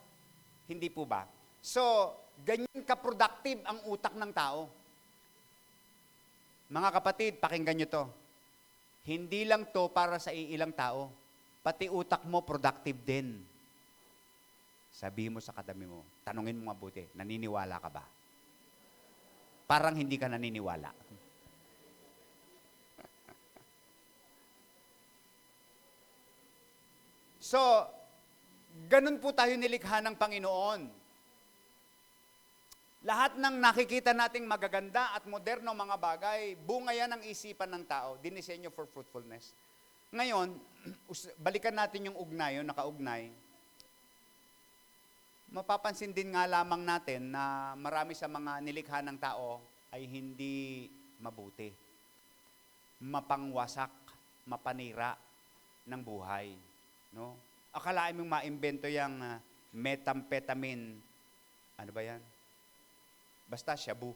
Hindi po ba? So, ganyan ka-productive ang utak ng tao. Mga kapatid, pakinggan nyo to. Hindi lang to para sa iilang tao. Pati utak mo, productive din. Sabihin mo sa katabi mo, tanungin mo mabuti, naniniwala ka ba? Parang hindi ka naniniwala. So, ganun po tayo nilikha ng Panginoon. Lahat ng nakikita nating magaganda at moderno mga bagay, bunga yan ng isipan ng tao, dinisenyo for fruitfulness. Ngayon, balikan natin yung ugnay, yung nakaugnay. Mapapansin din nga lamang natin na marami sa mga nilikha ng tao ay hindi mabuti. Mapangwasak, mapanira ng buhay. No? Akalain mong maimbento yung methamphetamine. Ano ba yan? Basta shabu.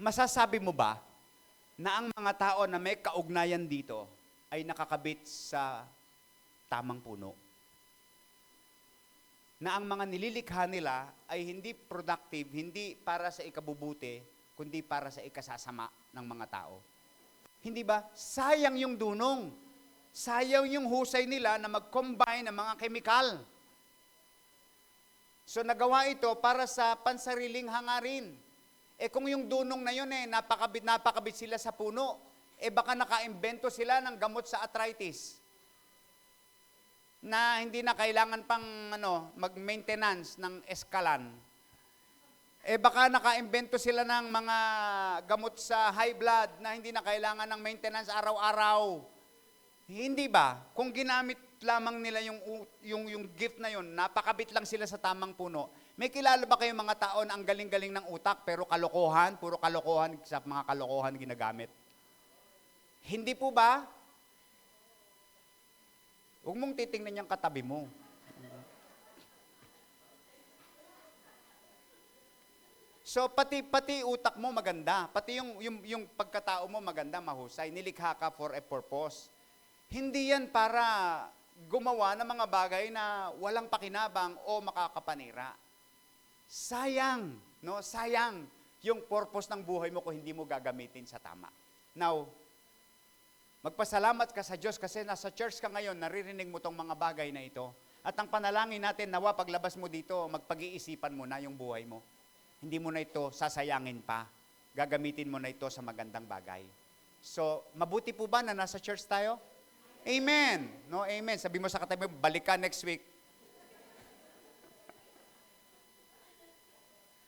Masasabi mo ba na ang mga tao na may kaugnayan dito ay nakakabit sa tamang puno? Na ang mga nililikha nila ay hindi productive, hindi para sa ikabubuti, kundi para sa ikasasama ng mga tao. Hindi ba? Sayang yung dunong. Sayang yung husay nila na mag-combine ng mga kemikal. So nagawa ito para sa pansariling hangarin. Kung yung dunong na yun napakabit sila sa puno, baka nakaimbento sila ng gamot sa arthritis na hindi na kailangan pang mag-maintenance ng eskalan. Baka nakaimbento sila ng mga gamot sa high blood na hindi na kailangan ng maintenance araw-araw. Hindi ba? Kung ginamit lamang nila yung gift na yun, napakabit lang sila sa tamang puno. May kilala ba kayong mga tao na ang galing-galing ng utak pero kalokohan, puro kalokohan sa mga kalokohan ginagamit? Hindi po ba? Huwag mong titingnan yung katabi mo. So pati utak mo maganda, pati yung pagkatao mo maganda, mahusay, nilikha ka for a purpose. Hindi yan para gumawa ng mga bagay na walang pakinabang o makakapanira. Sayang, no? Sayang yung purpose ng buhay mo kung hindi mo gagamitin sa tama. Now, magpasalamat ka sa Diyos kasi nasa church ka ngayon, naririnig mo tong mga bagay na ito. At ang panalangin natin, nawa paglabas mo dito, magpag-iisipan mo na yung buhay mo. Hindi mo na ito sasayangin pa. Gagamitin mo na ito sa magandang bagay. So, mabuti po ba na nasa church tayo? Amen. No, amen. Sabi mo sa katabi mo, balik ka next week.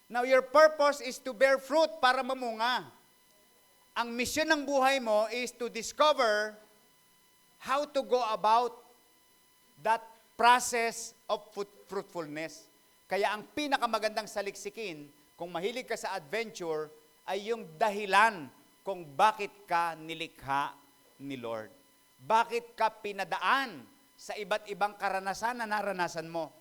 Now, your purpose is to bear fruit para mamunga. Ang misyon ng buhay mo is to discover how to go about that process of fruitfulness. Kaya ang pinakamagandang saliksikin, kung mahilig ka sa adventure, ay yung dahilan kung bakit ka nilikha ni Lord. Bakit ka pinadaan sa iba't ibang karanasan na naranasan mo.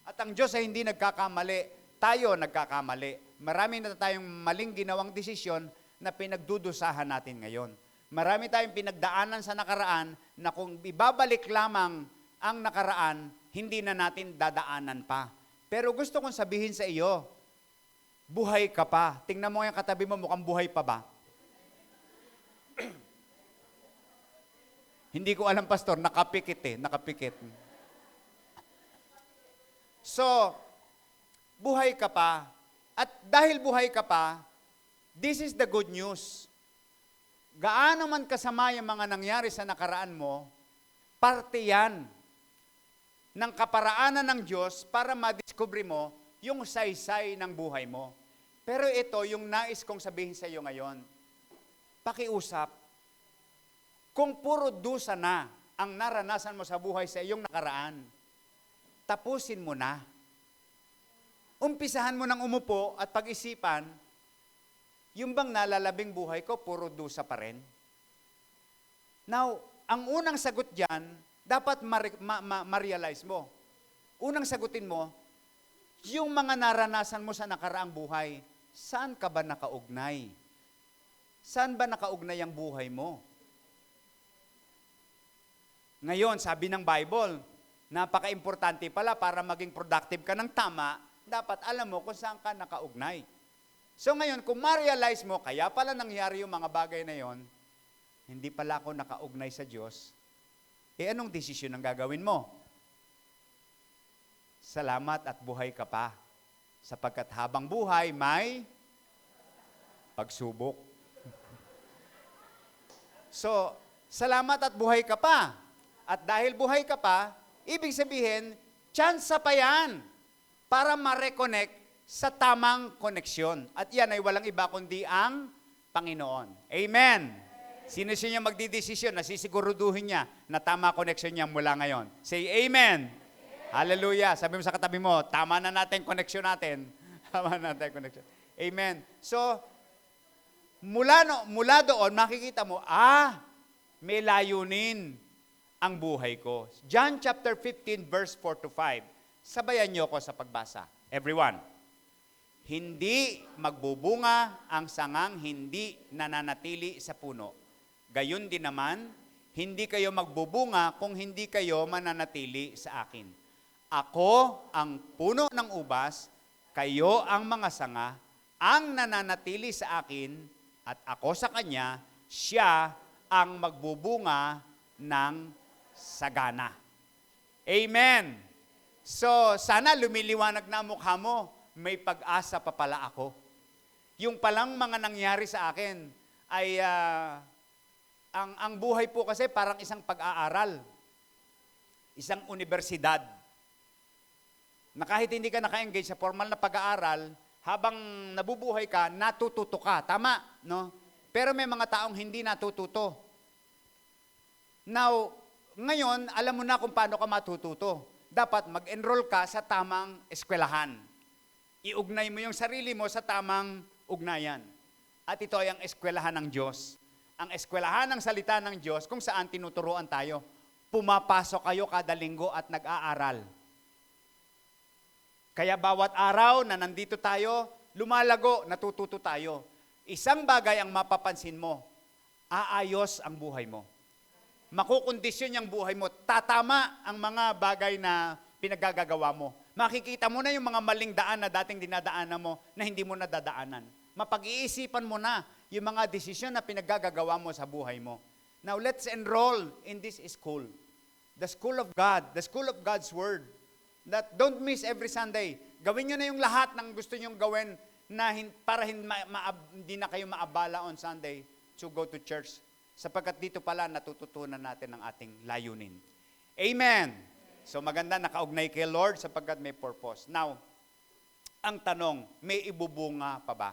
At ang Diyos ay hindi nagkakamali. Tayo nagkakamali. Marami na tayong maling ginawang desisyon na pinagdudusahan natin ngayon. Marami tayong pinagdaanan sa nakaraan na kung ibabalik lamang ang nakaraan, hindi na natin dadaanan pa. Pero gusto kong sabihin sa iyo, buhay ka pa. Tingnan mo yung katabi mo, mukhang buhay pa ba? Hindi ko alam, pastor, nakapikit. So, buhay ka pa. At dahil buhay ka pa, this is the good news. Gaano man kasama yung mga nangyari sa nakaraan mo, parte yan ng kaparaanan ng Diyos para madiscover mo yung saysay ng buhay mo. Pero ito, yung nais kong sabihin sa iyo ngayon, pakiusap, kung puro dusa na ang naranasan mo sa buhay sa iyong nakaraan, tapusin mo na. Umpisahan mo nang umupo at pag-isipan, yung bang nalalabing buhay ko, puro dusa pa rin? Now, ang unang sagot dyan, dapat ma-realize mo. Unang sagutin mo, yung mga naranasan mo sa nakaraang buhay, saan ka ba nakaugnay? Saan ba nakaugnay ang buhay mo? Ngayon, sabi ng Bible, napaka-importante pala para maging productive ka ng tama, dapat alam mo kung saan ka nakaugnay. So ngayon, kung ma-realize mo, kaya pala nangyari yung mga bagay na yon, hindi pala ako nakaugnay sa Diyos, anong desisyon ang gagawin mo? Salamat at buhay ka pa. Sapagkat habang buhay, may pagsubok. So, salamat at buhay ka pa. At dahil buhay ka pa, ibig sabihin, tsansa pa yan para ma-reconnect sa tamang koneksyon. At yan ay walang iba kundi ang Panginoon. Amen. Sino siya magdidesisyon, nasisiguruduhin niya na tama koneksyon niya mula ngayon. Say amen. Hallelujah. Sabi mo sa katabi mo, tama na natin koneksyon natin. Tama na natin koneksyon. Amen. So, mula doon, makikita mo, may layunin ang buhay ko. John chapter 15, verse 4 to 5. Sabayan niyo ko sa pagbasa. Everyone. Hindi magbubunga ang sangang hindi nananatili sa puno. Gayon din naman, hindi kayo magbubunga kung hindi kayo mananatili sa akin. Ako ang puno ng ubas, kayo ang mga sanga, ang nananatili sa akin, at ako sa kanya, siya ang magbubunga ng sagana. Amen. So, sana lumiliwanag na ang mukha mo, may pag-asa pa pala ako. Yung palang mga nangyari sa akin ay, ang buhay po kasi parang isang pag-aaral, isang universidad, na kahit hindi ka naka-engage sa formal na pag-aaral, habang nabubuhay ka, natututo ka. Tama, no? Pero may mga taong hindi natututo. Now, ngayon, alam mo na kung paano ka matututo. Dapat mag-enroll ka sa tamang eskwelahan. Iugnay mo yung sarili mo sa tamang ugnayan. At ito ay ang eskwelahan ng Diyos. Ang eskwelahan ng salita ng Diyos kung saan tinuturuan tayo. Pumapasok kayo kada linggo at nag-aaral. Kaya bawat araw na nandito tayo, lumalago, natututo tayo. Isang bagay ang mapapansin mo, aayos ang buhay mo. Makukondisyon yung buhay mo. Tatama ang mga bagay na pinaggagawa mo. Makikita mo na yung mga maling daan na dating dinadaanan mo na hindi mo nadadaanan. Mapag-iisipan mo na yung mga desisyon na pinaggagawa mo sa buhay mo. Now, let's enroll in this school. The school of God, the school of God's Word. That don't miss every Sunday. Gawin nyo na yung lahat ng gusto nyong gawin na para hindi na kayo maabala on Sunday to go to church. Sapagkat dito pala natututunan natin ang ating layunin. Amen! So maganda, nakaugnay kay Lord sapagkat may purpose. Now, ang tanong, may ibubunga pa ba?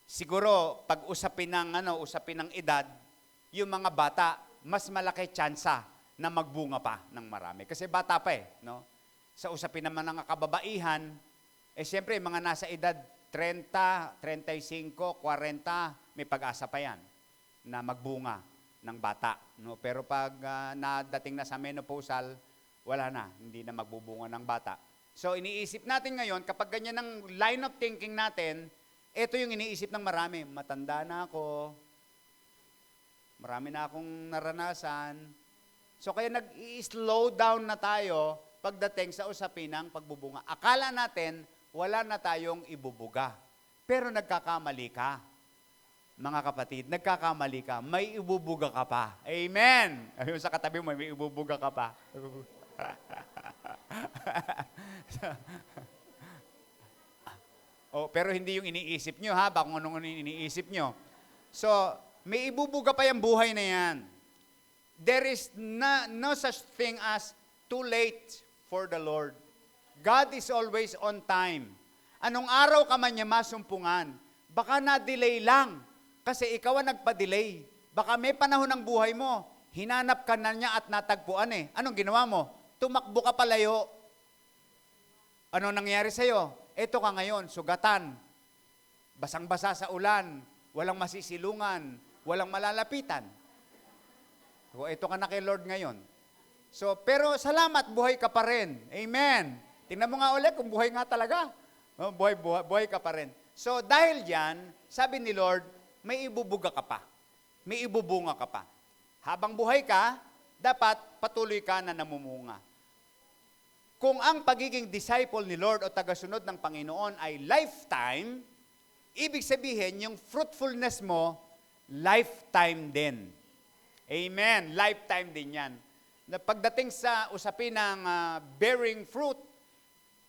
Siguro, pag usapin ng edad, yung mga bata, mas malaki tsansa na magbunga pa ng marami. Kasi bata pa no? Sa usapin naman ng kababaihan, siyempre, mga nasa edad 30, 35, 40, may pag-asa pa yan na magbunga ng bata. No? Pero pag nadating na sa menopausal, wala na, hindi na magbubunga ng bata. So iniisip natin ngayon, kapag ganyan ang line of thinking natin, ito yung iniisip ng marami. Matanda na ako, marami na akong naranasan. So kaya nag-i-slow down na tayo pagdating sa usapin ng pagbubunga. Akala natin, wala na tayong ibubuga. Pero nagkakamali ka. Mga kapatid, nagkakamali ka, may ibubuga ka pa. Amen! Ayun sa katabi mo, may ibubuga ka pa. Pero hindi yung iniisip nyo, ha? Baka kung anong iniisip nyo. So, may ibubuga pa yung buhay na yan. There is no such thing as too late for the Lord. God is always on time. Anong araw ka man niya masumpungan, baka na-delay lang. Kasi ikaw ang nagpa-delay. Baka may panahon ng buhay mo, hinanap ka na niya at natagpuan Anong ginawa mo? Tumakbo ka palayo. Ano nangyari sa'yo? Eto ka ngayon, sugatan. Basang-basa sa ulan, walang masisilungan, walang malalapitan. So, eto ka na kay Lord ngayon. So, pero salamat, buhay ka pa rin. Amen. Tingnan mo nga ulit kung buhay nga talaga. Buhay ka pa rin. So, dahil diyan, sabi ni Lord, may ibubuga ka pa. May ibubunga ka pa. Habang buhay ka, dapat patuloy ka na namumunga. Kung ang pagiging disciple ni Lord o tagasunod ng Panginoon ay lifetime, ibig sabihin, yung fruitfulness mo, lifetime din. Amen. Lifetime din yan. Na pagdating sa usapin ng bearing fruit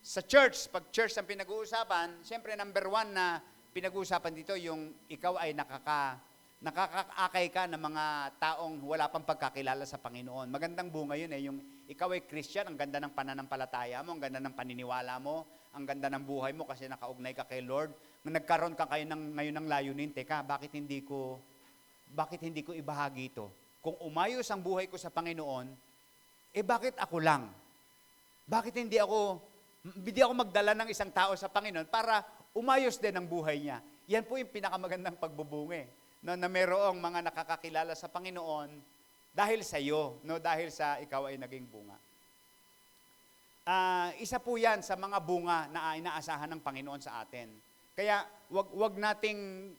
sa church, pag church ang pinag-uusapan, siyempre number one na pinag-uusapan dito yung ikaw ay nakakaakay ka ng mga taong wala pang pagkakilala sa Panginoon. Magandang bunga yun eh. Yung ikaw ay Christian, ang ganda ng pananampalataya mo, ang ganda ng paniniwala mo, ang ganda ng buhay mo kasi nakaugnay ka kay Lord. Nagkaroon ka kayo ngayon ng layunin, teka, bakit hindi ko ibahagi ito? Kung umayos ang buhay ko sa Panginoon, bakit ako lang? Bakit hindi ako magdala ng isang tao sa Panginoon para umayos din ang buhay niya? Yan po yung pinakamagandang pagbubunga na mayroong mga nakakakilala sa Panginoon dahil sa iyo, dahil sa ikaw ay naging bunga. Isa po yan sa mga bunga na inaasahan ng Panginoon sa atin. Kaya wag nating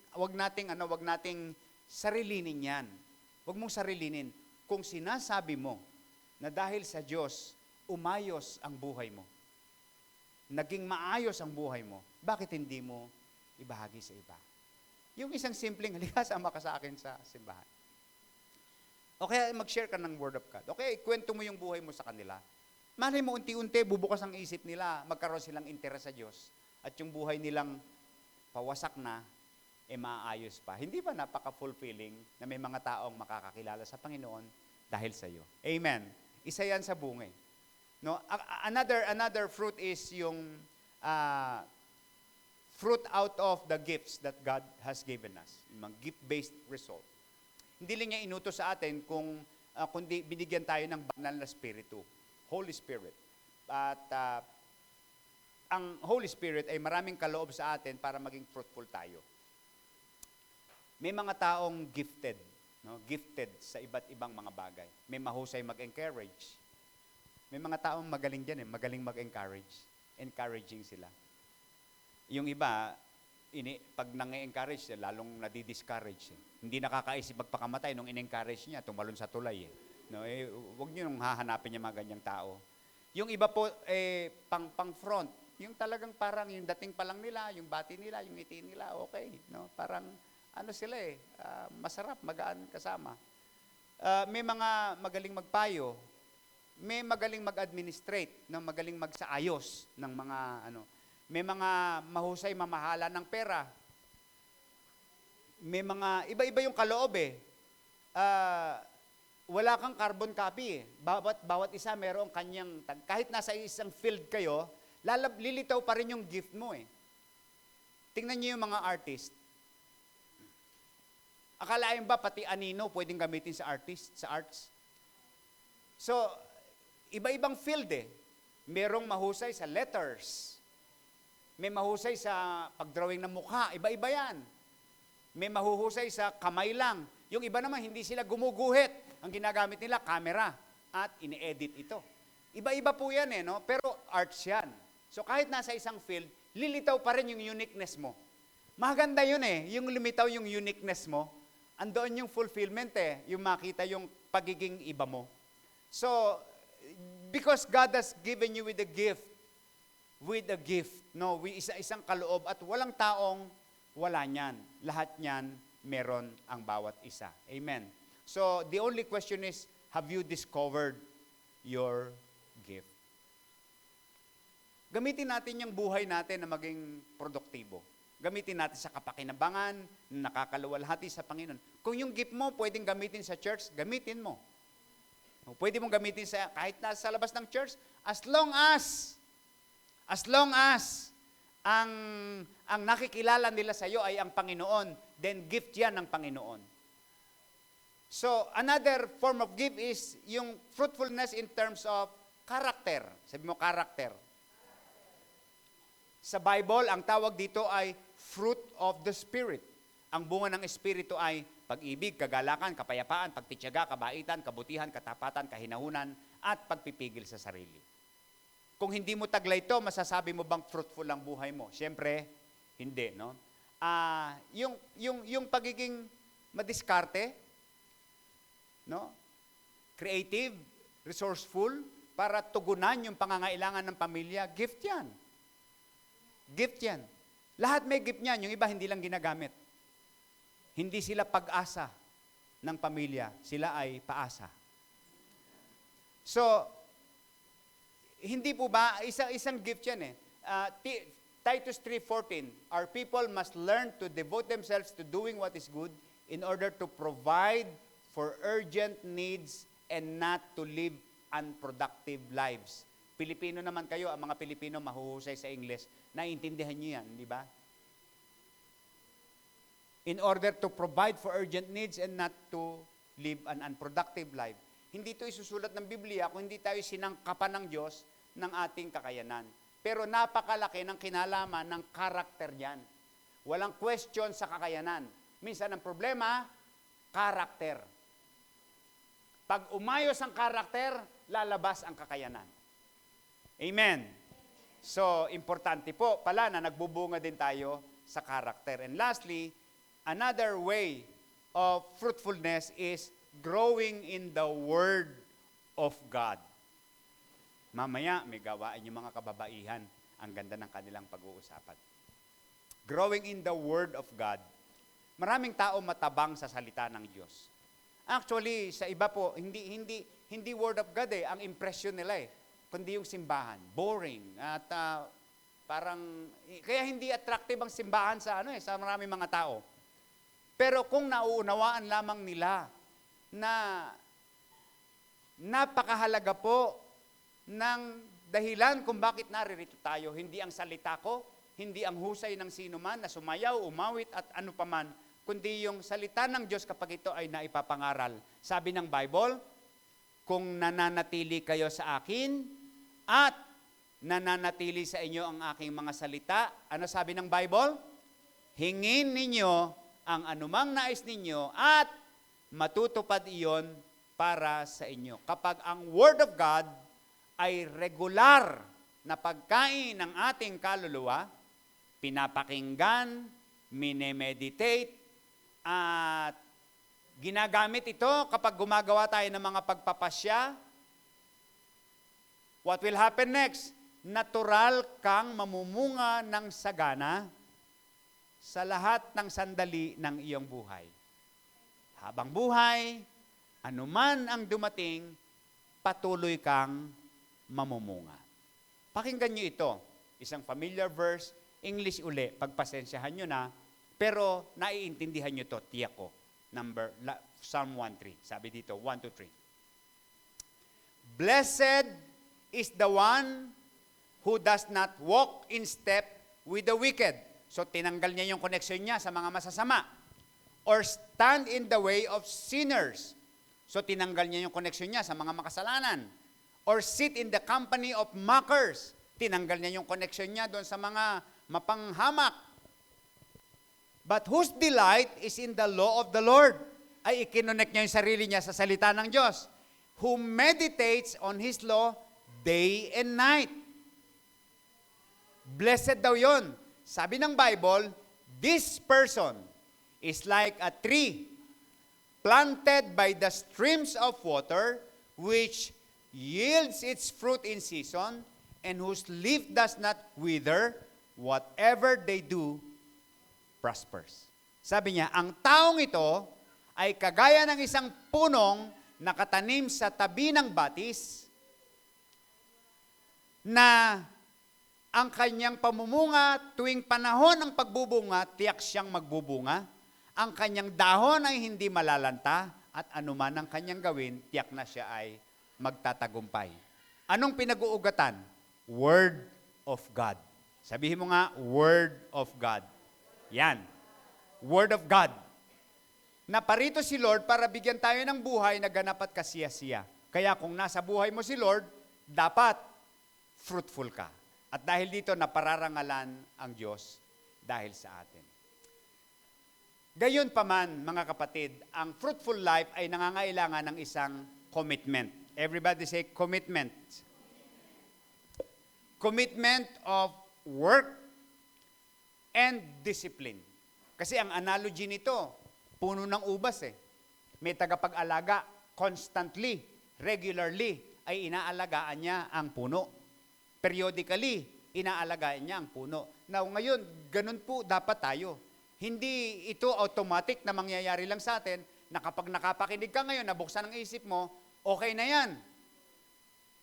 sarilinin yan. Wag mong sarilinin. Kung sinasabi mo na dahil sa Diyos, umayos ang buhay mo, naging maayos ang buhay mo, bakit hindi mo ibahagi sa iba? Yung isang simpleng, halika, sama ka sa akin sa simbahan. O kaya mag-share ka ng Word of God. O kaya ikwento mo yung buhay mo sa kanila. Malay mo, unti-unti, bubukas ang isip nila, magkaroon silang interes sa Diyos. At yung buhay nilang pawasak na, maayos pa. Hindi ba napaka-fulfilling na may mga taong makakakilala sa Panginoon dahil sa iyo? Amen. Isa yan sa bunga. No? Another fruit is yung fruit out of the gifts that God has given us. Yung mga gift-based result. Hindi lang niya inutos sa atin kundi binigyan tayo ng banal na Espiritu, Holy Spirit. At ang Holy Spirit ay maraming kaloob sa atin para maging fruitful tayo. May mga taong gifted, gifted sa iba't ibang mga bagay. May mahusay mag-encourage. May mga taong magaling dyan, magaling mag-encourage. Encouraging sila. Yung iba, pag nang-encourage, lalong nadi-discourage. Hindi nakakaisip magpakamatay nung in-encourage niya, tumalon sa tulay. Huwag niyo nung hahanapin niya mga ganyang tao. Yung iba po, pang-front. Yung talagang parang yung dating pa lang nila, yung bati nila, yung ngiti nila, okay. Parang sila masarap, magaan kasama. May mga magaling magpayo. May magaling mag-administrate, magaling magsaayos ng mga May mga mahusay mamahala ng pera. May mga, iba-iba yung kaloob wala kang carbon copy Bawat isa mayroong kanyang, kahit nasa isang field kayo, lilitaw pa rin yung gift mo Tingnan niyo yung mga artist. Akalain ba pati anino pwedeng gamitin sa arts? So, iba-ibang field Merong mahusay sa letters. May mahusay sa pagdrawing ng mukha. Iba-iba yan. May mahuhusay sa kamay lang. Yung iba naman, hindi sila gumuguhit. Ang ginagamit nila, camera. At ini-edit ito. Iba-iba po yan Pero arts yan. So kahit nasa isang field, lilitaw pa rin yung uniqueness mo. Maganda yun Yung lumitaw yung uniqueness mo, andoon yung fulfillment Yung makita yung pagiging iba mo. So, because God has given you with a gift, isang kaloob at walang taong wala niyan. Lahat niyan meron ang bawat isa. Amen. So, the only question is, have you discovered your gift? Gamitin natin yung buhay natin na maging produktibo. Gamitin natin sa kapakinabangan, nakakaluwalhati sa Panginoon. Kung yung gift mo pwedeng gamitin sa church, gamitin mo. Pwede mong gamitin kahit nasa labas ng church, as long as ang nakikilala nila sa iyo ay ang Panginoon, then gift yan ng Panginoon. So, another form of gift is yung fruitfulness in terms of character. Sabi mo, character. Sa Bible, ang tawag dito ay fruit of the Spirit. Ang bunga ng Espiritu ay pag-ibig, kagalakan, kapayapaan, pagtitiyaga, kabaitan, kabutihan, katapatan, kahinahunan, at pagpipigil sa sarili. Kung hindi mo taglay ito, masasabi mo bang fruitful ang buhay mo? Siyempre, hindi, yung pagiging madiskarte, creative, resourceful, para tugunan yung pangangailangan ng pamilya, gift yan. Gift yan. Lahat may gift niyan, yung iba hindi lang ginagamit. Hindi sila pag-asa ng pamilya, sila ay paasa. So, hindi po ba, isang gift yan Titus 3:14, our people must learn to devote themselves to doing what is good, in order to provide for urgent needs and not to live unproductive lives. Pilipino naman kayo, ang mga Pilipino mahuhusay sa English. Naiintindihan niyo yan, di ba? In order to provide for urgent needs and not to live an unproductive life. Hindi ito isusulat ng Biblia kung hindi tayo sinangkapan ng Diyos ng ating kakayanan. Pero napakalaki ng kinalaman ng karakter niyan. Walang question sa kakayanan. Minsan ang problema, karakter. Pag umayos ang karakter, lalabas ang kakayanan. Amen. So, importante po pala na nagbubunga din tayo sa karakter. And lastly, another way of fruitfulness is growing in the Word of God. Mamaya, may gawain yung mga kababaihan. Ang ganda ng kanilang pag-uusapan. Growing in the Word of God. Maraming tao matabang sa salita ng Diyos. Actually, sa iba po, hindi Word of God ang impression nila kundi yung simbahan. Boring. At kaya hindi attractive ang simbahan sa sa maraming mga tao. Pero kung nauunawaan lamang nila na napakahalaga po ng dahilan kung bakit naririto tayo, hindi ang salita ko, hindi ang husay ng sino man na sumayaw, umawit at ano paman, kundi yung salita ng Diyos kapag ito ay naipapangaral. Sabi ng Bible, kung nananatili kayo sa akin at nananatili sa inyo ang aking mga salita, ano sabi ng Bible? Hingin ninyo ang anumang nais ninyo at matutupad iyon para sa inyo. Kapag ang Word of God ay regular na pagkain ng ating kaluluwa, pinapakinggan, minemeditate, at ginagamit ito kapag gumagawa tayo ng mga pagpapasya, what will happen next? Natural kang mamumunga ng sagana sa lahat ng sandali ng iyong buhay. Habang buhay, anuman ang dumating, patuloy kang mamumunga. Pakinggan niyo ito. Isang familiar verse, English uli, pagpasensyahan nyo na, pero naiintindihan nyo to, tiyak ko. Psalm 1:3. Sabi dito, 1-3. Blessed is the one who does not walk in step with the wicked. So tinanggal niya yung connection niya sa mga masasama. Or stand in the way of sinners. So tinanggal niya yung connection niya sa mga makasalanan. Or sit in the company of mockers. Tinanggal niya yung connection niya doon sa mga mapanghamak. But whose delight is in the law of the Lord? Ay ikinonect niya yung sarili niya sa salita ng Diyos. Who meditates on His law day and night. Blessed daw yon. Sabi ng Bible, this person is like a tree planted by the streams of water, which yields its fruit in season, and whose leaf does not wither. Whatever they do, prospers. Sabi niya, ang taong ito ay kagaya ng isang punong nakatanim sa tabi ng batis na ang kanyang pamumunga tuwing panahon ng pagbubunga, tiyak siyang magbubunga. Ang kanyang dahon ay hindi malalanta at anuman ang kanyang gawin, tiyak na siya ay magtatagumpay. Anong pinag-uugatan? Word of God. Sabihin mo nga, Word of God. Yan. Word of God. Naparito si Lord para bigyan tayo ng buhay na ganap at kasiya-siya. Kaya kung nasa buhay mo si Lord, dapat fruitful ka. At dahil dito, napararangalan ang Diyos dahil sa atin. Gayon pa man, mga kapatid, ang fruitful life ay nangangailangan ng isang commitment. Everybody say commitment. Commitment of work and discipline. Kasi ang analogy nito, puno ng ubas May tagapag-alaga, constantly, regularly, ay inaalagaan niya ang puno. Periodically, inaalagaan niya ang puno. Now, ngayon, ganun po dapat tayo. Hindi ito automatic na mangyayari lang sa atin na kapag nakapakinig ka ngayon, nabuksan ang isip mo, okay na yan.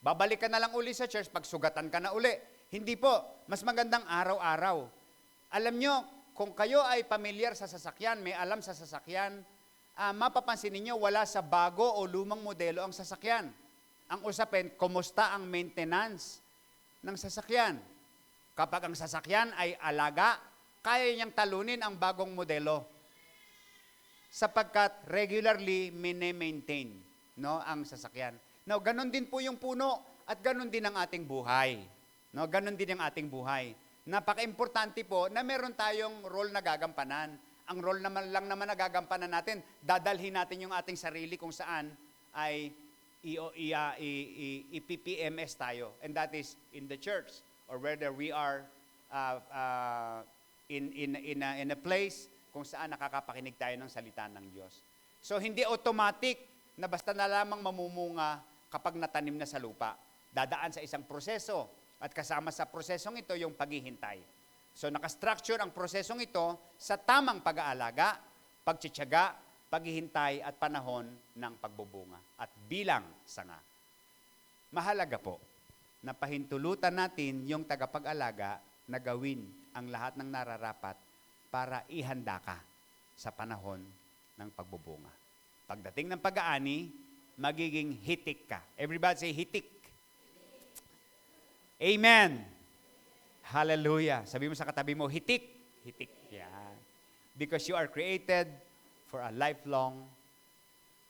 Babalik ka na lang uli sa church, pagsugatan ka na uli. Hindi po, mas magandang araw-araw. Alam nyo, kung kayo ay pamilyar sa sasakyan, may alam sa sasakyan, mapapansin ninyo, wala sa bago o lumang modelo ang sasakyan. Ang usapin, kumusta ang maintenance ng sasakyan? Kapag ang sasakyan ay alaga, kaya niyang talunin ang bagong modelo. Sapagkat regularly mine-maintain, no, ang sasakyan. Now, ganun din po yung puno at ganun din ang ating buhay. No, ganun din ang ating buhay. Napaka-importante po na meron tayong role na gagampanan. Ang role naman lang naman na gagampanan natin, dadalhin natin yung ating sarili kung saan ay i-PPMS tayo. And that is in the church or whether we are in a place kung saan nakakapakinig tayo ng salita ng Diyos. So hindi automatic na basta na lamang mamumunga kapag natanim na sa lupa. Dadaan sa isang proseso at kasama sa prosesong ito yung paghihintay. So nakastructure ang prosesong ito sa tamang pag-aalaga, pagtsitsaga, paghihintay at panahon ng pagbubunga at bilang sanga. Mahalaga po na pahintulutan natin yung tagapag-alaga na gawin ang lahat ng nararapat para ihanda ka sa panahon ng pagbubunga. Pagdating ng pag-aani, magiging hitik ka. Everybody say hitik. Amen. Hallelujah. Sabi mo sa katabi mo, hitik. Hitik. Yan. Because you are created for a lifelong,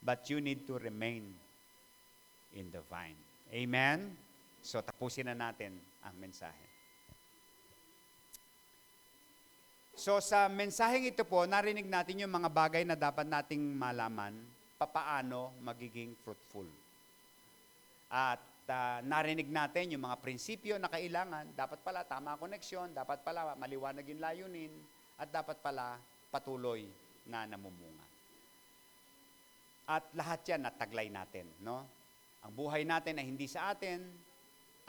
but you need to remain in the vine. Amen? So, tapusin na natin ang mensahe. So, sa mensaheng ito po, narinig natin yung mga bagay na dapat nating malaman papaano magiging fruitful. At narinig natin yung mga prinsipyo na kailangan. Dapat pala tama koneksyon, dapat pala maliwanag yung layunin, at dapat pala patuloy na namumunga. At lahat yan nataglay natin, no? Ang buhay natin ay hindi sa atin,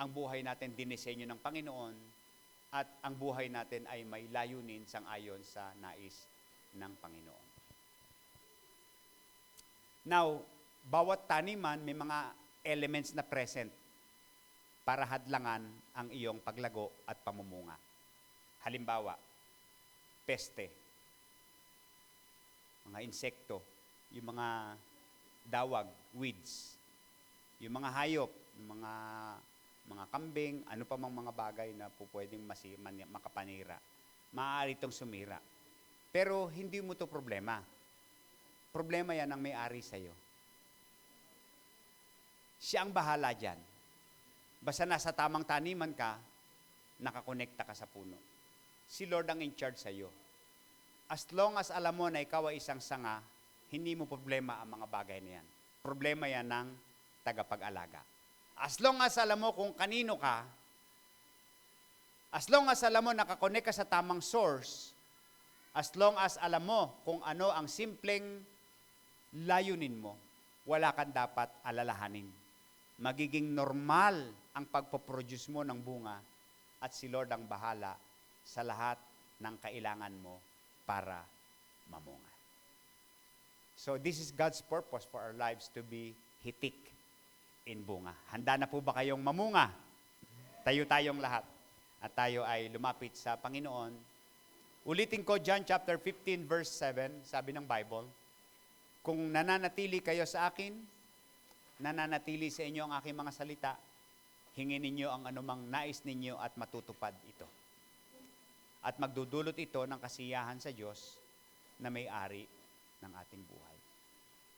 ang buhay natin dinisenyo ng Panginoon, at ang buhay natin ay may layunin sang-ayon sa nais ng Panginoon. Now, bawat taniman may mga elements na present para hadlangan ang iyong paglago at pamumunga. Halimbawa, peste, mga insekto, yung mga dawag, weeds, yung mga hayop, yung mga kambing, ano pa mang mga bagay na po pwedeng makapanira. Maaari itong sumira. Pero hindi mo to problema. Problema yan ang may-ari sa'yo. Siya ang bahala dyan. Basta nasa tamang taniman ka, nakakonekta ka sa puno. Si Lord ang in charge sa'yo. As long as alam mo na ikaw ay isang sanga, hindi mo problema ang mga bagay na yan. Problema yan ng tagapag-alaga. As long as alam mo kung kanino ka, as long as alam mo nakakonect ka sa tamang source, as long as alam mo kung ano ang simpleng layunin mo, wala kang dapat alalahanin. Magiging normal ang pagpoproduce mo ng bunga at si Lord ang bahala sa lahat ng kailangan mo para mamunga. So this is God's purpose for our lives to be hitik in bunga. Handa na po ba kayong mamunga? Tayo tayong lahat at tayo ay lumapit sa Panginoon. Ulitin ko John chapter 15 verse 7, sabi ng Bible, kung nananatili kayo sa akin, nananatili sa inyo ang aking mga salita, hingin ninyo ang anumang nais ninyo at matutupad ito. At magdudulot ito ng kasiyahan sa Diyos na may-ari ng ating buhay.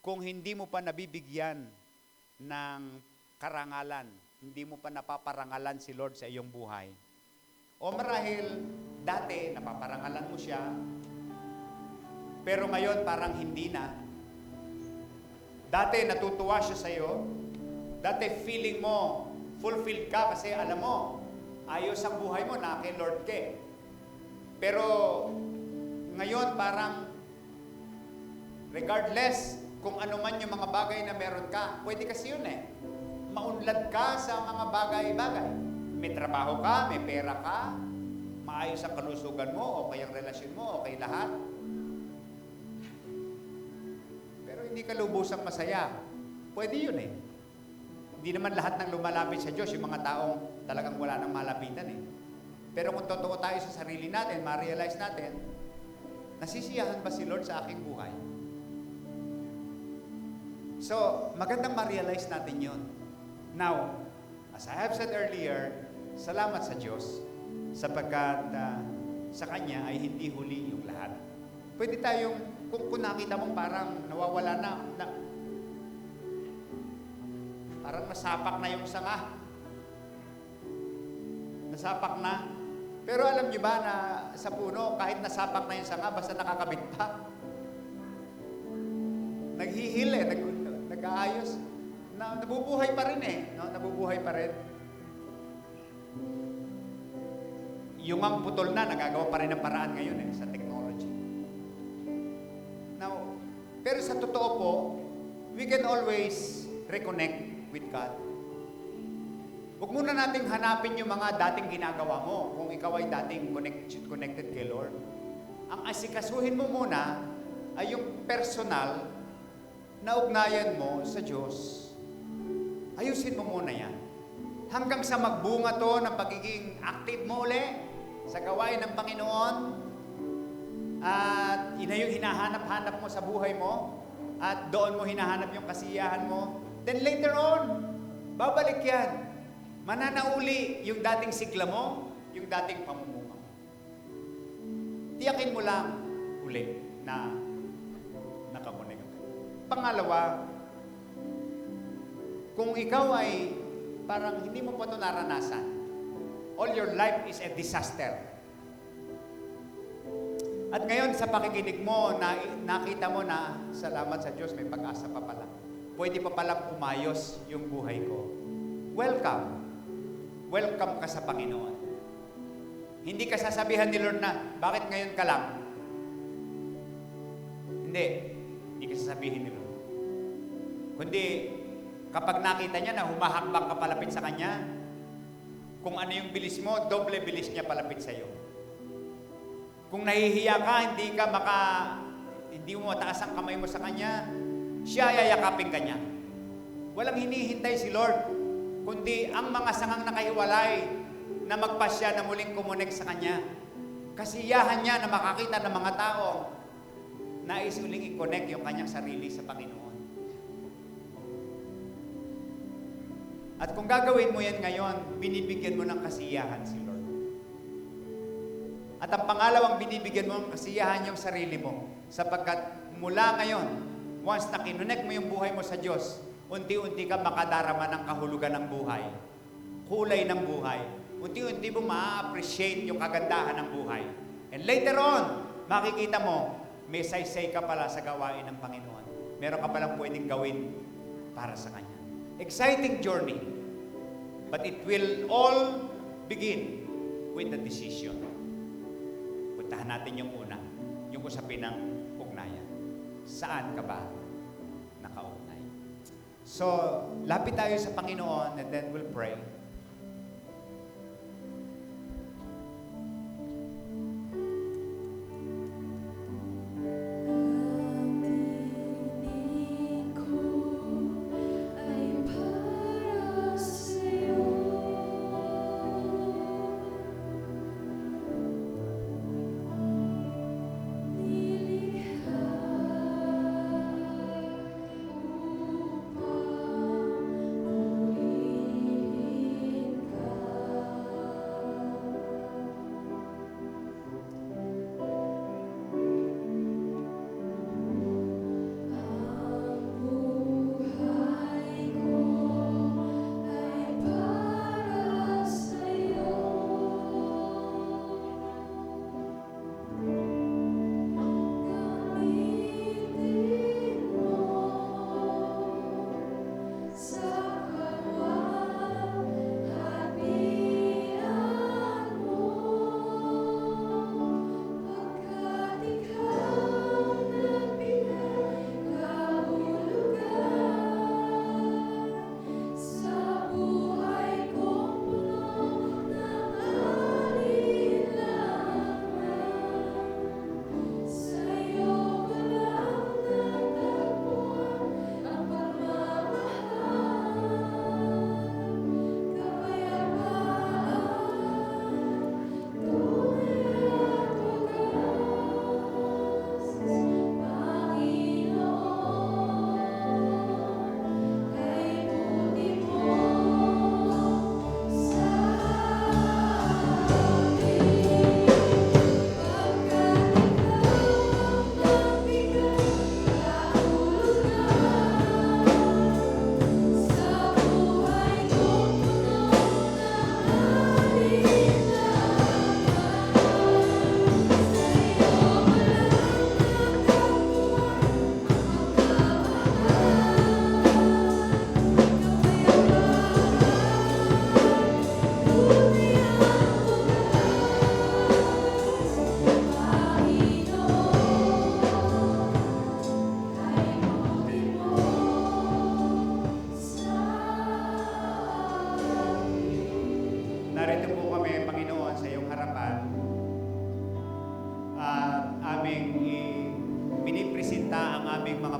Kung hindi mo pa nabibigyan ng karangalan, hindi mo pa napaparangalan si Lord sa iyong buhay, o marahil dati napaparangalan mo siya, pero ngayon parang hindi na. Dati natutuwa siya sa iyo, dati feeling mo fulfilled ka kasi alam mo, ayos ang buhay mo na kay Lord ka. Pero ngayon parang regardless kung ano man yung mga bagay na meron ka, pwede kasi yun eh. Maunlad ka sa mga bagay-bagay. May trabaho ka, may pera ka, maayos ang kalusugan mo, okay ang relasyon mo, okay lahat. Pero hindi ka lubusang masaya. Pwede yun eh. Hindi naman lahat ng lumalapit sa Diyos, yung mga taong talagang wala nang malapitan eh. Pero kung totoo tayo sa sarili natin, ma-realize natin, nasisiyahan ba si Lord sa aking buhay? So, magandang ma-realize natin yun. Now, as I have said earlier, salamat sa Diyos sapagkat sa Kanya ay hindi huli yung lahat. Pwede tayong, kung nakita mong parang nawawala na parang nasapak na yung sanga. Nasapak na. Pero alam niyo ba na sa puno, kahit nasapak na yung sanga, basta nakakabit pa. Naghihil nag-aayos. Nabubuhay pa rin no? Nabubuhay pa rin. Yung ang putol na, nagagawa pa rin ng paraan ngayon sa technology. Now, pero sa totoo po, we can always reconnect with God. Huwag muna nating hanapin yung mga dating ginagawa mo kung ikaw ay dating connected kay Lord. Ang asikasuhin mo muna ay yung personal na ugnayan mo sa Diyos. Ayusin mo muna yan. Hanggang sa magbunga to ng pagiging active mo uli sa gawain ng Panginoon at ina yung hinahanap-hanap mo sa buhay mo at doon mo hinahanap yung kasiyahan mo, then later on, babalik yan. Mananauli yung dating sigla mo, yung dating pamumunga mo. Tiyakin mo lang uli na nakakunik. Pangalawa, kung ikaw ay parang hindi mo pa ito naranasan, all your life is a disaster. At ngayon sa pakikinig mo, nakita mo na salamat sa Diyos, may pag-asa pa pala. Pwede pa palang umayos yung buhay ko. Welcome. Welcome ka sa Panginoon. Hindi ka sasabihan ni Lord na, bakit ngayon ka lang? Hindi ka sasabihin ni Lord. Kundi, kapag nakita niya na humahakbang ka palapit sa Kanya, kung ano yung bilis mo, doble bilis niya palapit sa iyo. Kung nahihiya ka, hindi mo mataas ang kamay mo sa Kanya, siya yayakapin ka niya. Walang hinihintay si Lord, kundi ang mga sangang nakahiwalay na magpasya na muling kumunik sa Kanya. Kasiyahan niya na makakita ng mga tao nais uling i-connect yung kanyang sarili sa Panginoon. At kung gagawin mo yan ngayon, binibigyan mo ng kasiyahan si Lord. At ang pangalawang binibigyan mo ng kasiyahan yung sarili mo. Sapagkat mula ngayon, once na kinonect mo yung buhay mo sa Diyos, unti-unti ka makadarama ng kahulugan ng buhay. Kulay ng buhay. Unti-unti mo ma-appreciate yung kagandahan ng buhay. And later on, makikita mo, may saysay ka pala sa gawain ng Panginoon. Meron ka palang pwedeng gawin para sa Kanya. Exciting journey. But it will all begin with the decision. Puntahan natin yung una, yung usapin ng ugnayan. Saan ka ba nakaugnay? So, lapit tayo sa Panginoon and then we'll pray.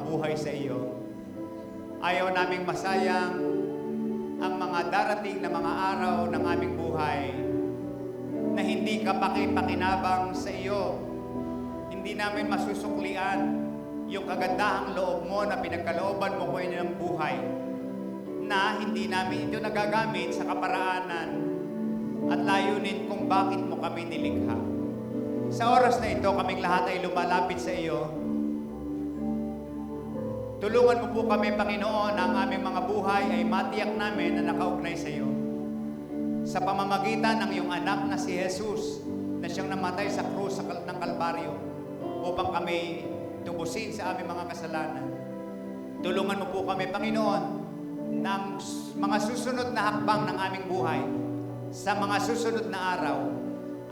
buhay sa iyo. Ayaw naming masayang ang mga darating na mga araw ng aming buhay na hindi ka pakipakinabang sa iyo. Hindi namin masusuklian yung kagandahang loob mo na pinagkalooban mo ko ng buhay na hindi namin ito nagagamit sa kaparaanan at layunin kung bakit mo kami nilikha. Sa oras na ito, kaming lahat ay lumalapit sa iyo. Tulungan mo po kami, Panginoon, na ang aming mga buhay ay matiyak namin na nakaugnay sa iyo. Sa pamamagitan ng iyong anak na si Jesus, na siyang namatay sa krus ng Kalbaryo, upang kami tubusin sa aming mga kasalanan. Tulungan mo po kami, Panginoon, na ang mga susunod na hakbang ng aming buhay, sa mga susunod na araw,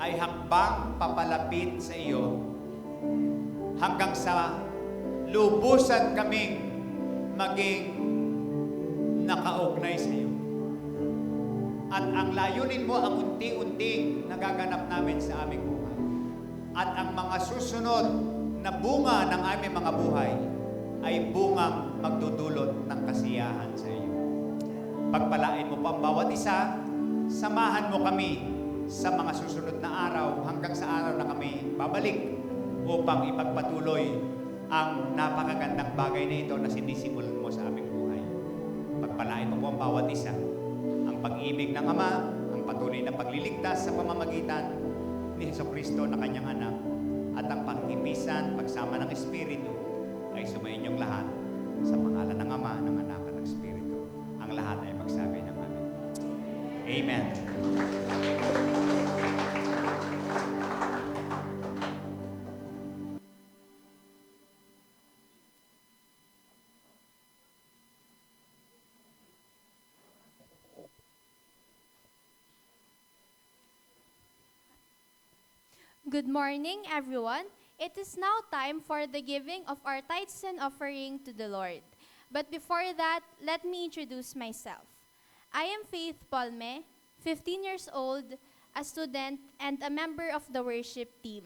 ay hakbang papalapit sa iyo, hanggang sa lubusan kaming maging nakaugnay sa iyo. At ang layunin mo ang unti-unting nagaganap namin sa aming buhay. At ang mga susunod na bunga ng aming mga buhay ay bungang magdudulot ng kasiyahan sa iyo. Pagpalain mo pa ang bawat isa, samahan mo kami sa mga susunod na araw hanggang sa araw na kami babalik upang ipagpatuloy ang napakagandang bagay na ito na sinisimulan mo sa aming buhay. Pagpalain mo po ang bawat isa. Ang pag-ibig ng Ama, ang patuloy na pagliligtas sa pamamagitan ni Jesucristo na kanyang anak, at ang pagkipisan, pagsama ng Espiritu ay sumainyong lahat sa pangalan ng Ama, ng Anak at ng Espiritu. Ang lahat ay magsabi ng Amen. Amen. Good morning, everyone. It is now time for the giving of our tithes and offering to the Lord. But before that, let me introduce myself. I am Faith Palme, 15 years old, a student, and a member of the worship team.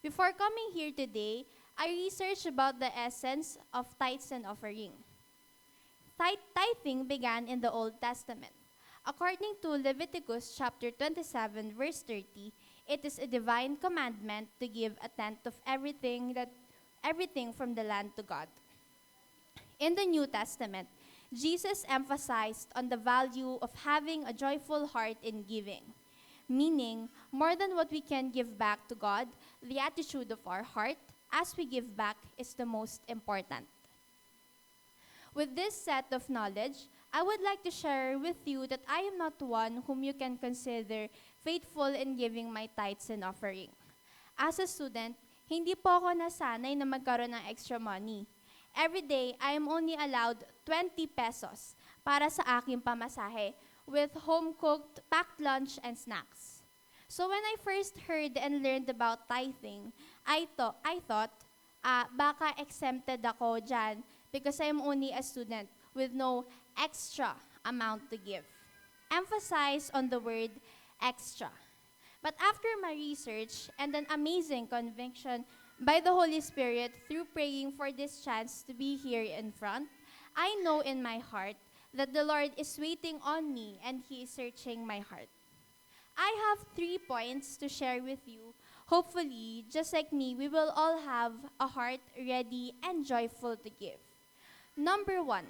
Before coming here today, I researched about the essence of tithes and offering. Tithing began in the Old Testament. According to Leviticus chapter 27, verse 30, it is a divine commandment to give a tenth of everything from the land to God. In the New Testament, Jesus emphasized on the value of having a joyful heart in giving, meaning more than what we can give back to God, the attitude of our heart as we give back is the most important. With this set of knowledge, I would like to share with you that I am not one whom you can consider faithful in giving my tithes and offering. As a student, hindi po ako nasanay na magkaroon ng extra money. Every day, I am only allowed 20 pesos para sa aking pamasahe with home-cooked packed lunch and snacks. So when I first heard and learned about tithing, I thought, baka exempted ako dyan because I am only a student with no extra amount to give. Emphasize on the word extra. But after my research and an amazing conviction by the Holy Spirit through praying for this chance to be here in front, I know in my heart that the Lord is waiting on me and He is searching my heart. I have 3 points to share with you. Hopefully, just like me, we will all have a heart ready and joyful to give. Number 1,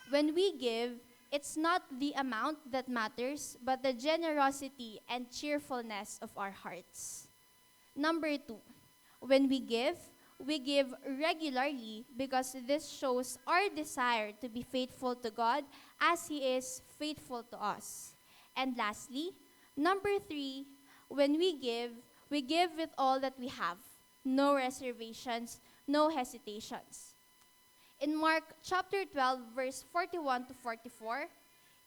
when we give, it's not the amount that matters, but the generosity and cheerfulness of our hearts. Number 2, when we give regularly because this shows our desire to be faithful to God as He is faithful to us. And lastly, number 3, when we give with all that we have, no reservations, no hesitations. In Mark chapter 12, verse 41 to 44,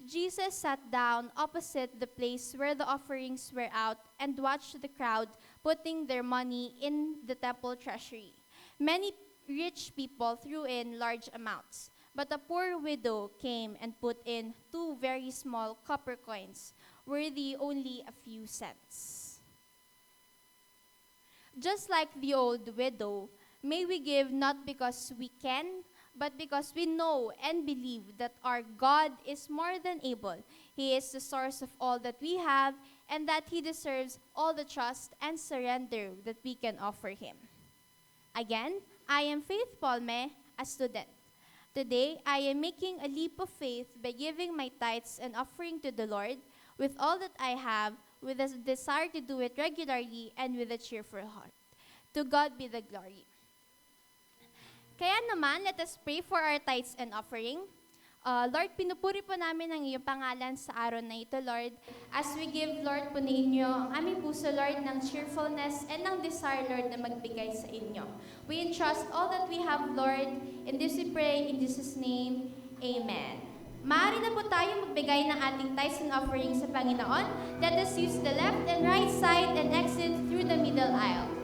Jesus sat down opposite the place where the offerings were out and watched the crowd putting their money in the temple treasury. Many rich people threw in large amounts, but a poor widow came and put in 2 very small copper coins, worthy only a few cents. Just like the old widow, May we give not because we can, but because we know and believe that our God is more than able. He is the source of all that we have, and that He deserves all the trust and surrender that we can offer Him. Again, I am Faith Palme, a student. Today, I am making a leap of faith by giving my tithes and offering to the Lord with all that I have, with a desire to do it regularly and with a cheerful heart. To God be the glory. Kaya naman, let us pray for our tithes and offering. Lord, pinupuri po namin ang iyong pangalan sa araw na ito, Lord. As we give, Lord, po ninyo ang aming puso, Lord, ng cheerfulness and ng desire, Lord, na magbigay sa inyo. We entrust all that we have, Lord. In this we pray, in Jesus' name, Amen. Maaari na po tayo magbigay ng ating tithes and offering sa Panginoon. Let us use the left and right side and exit through the middle aisle.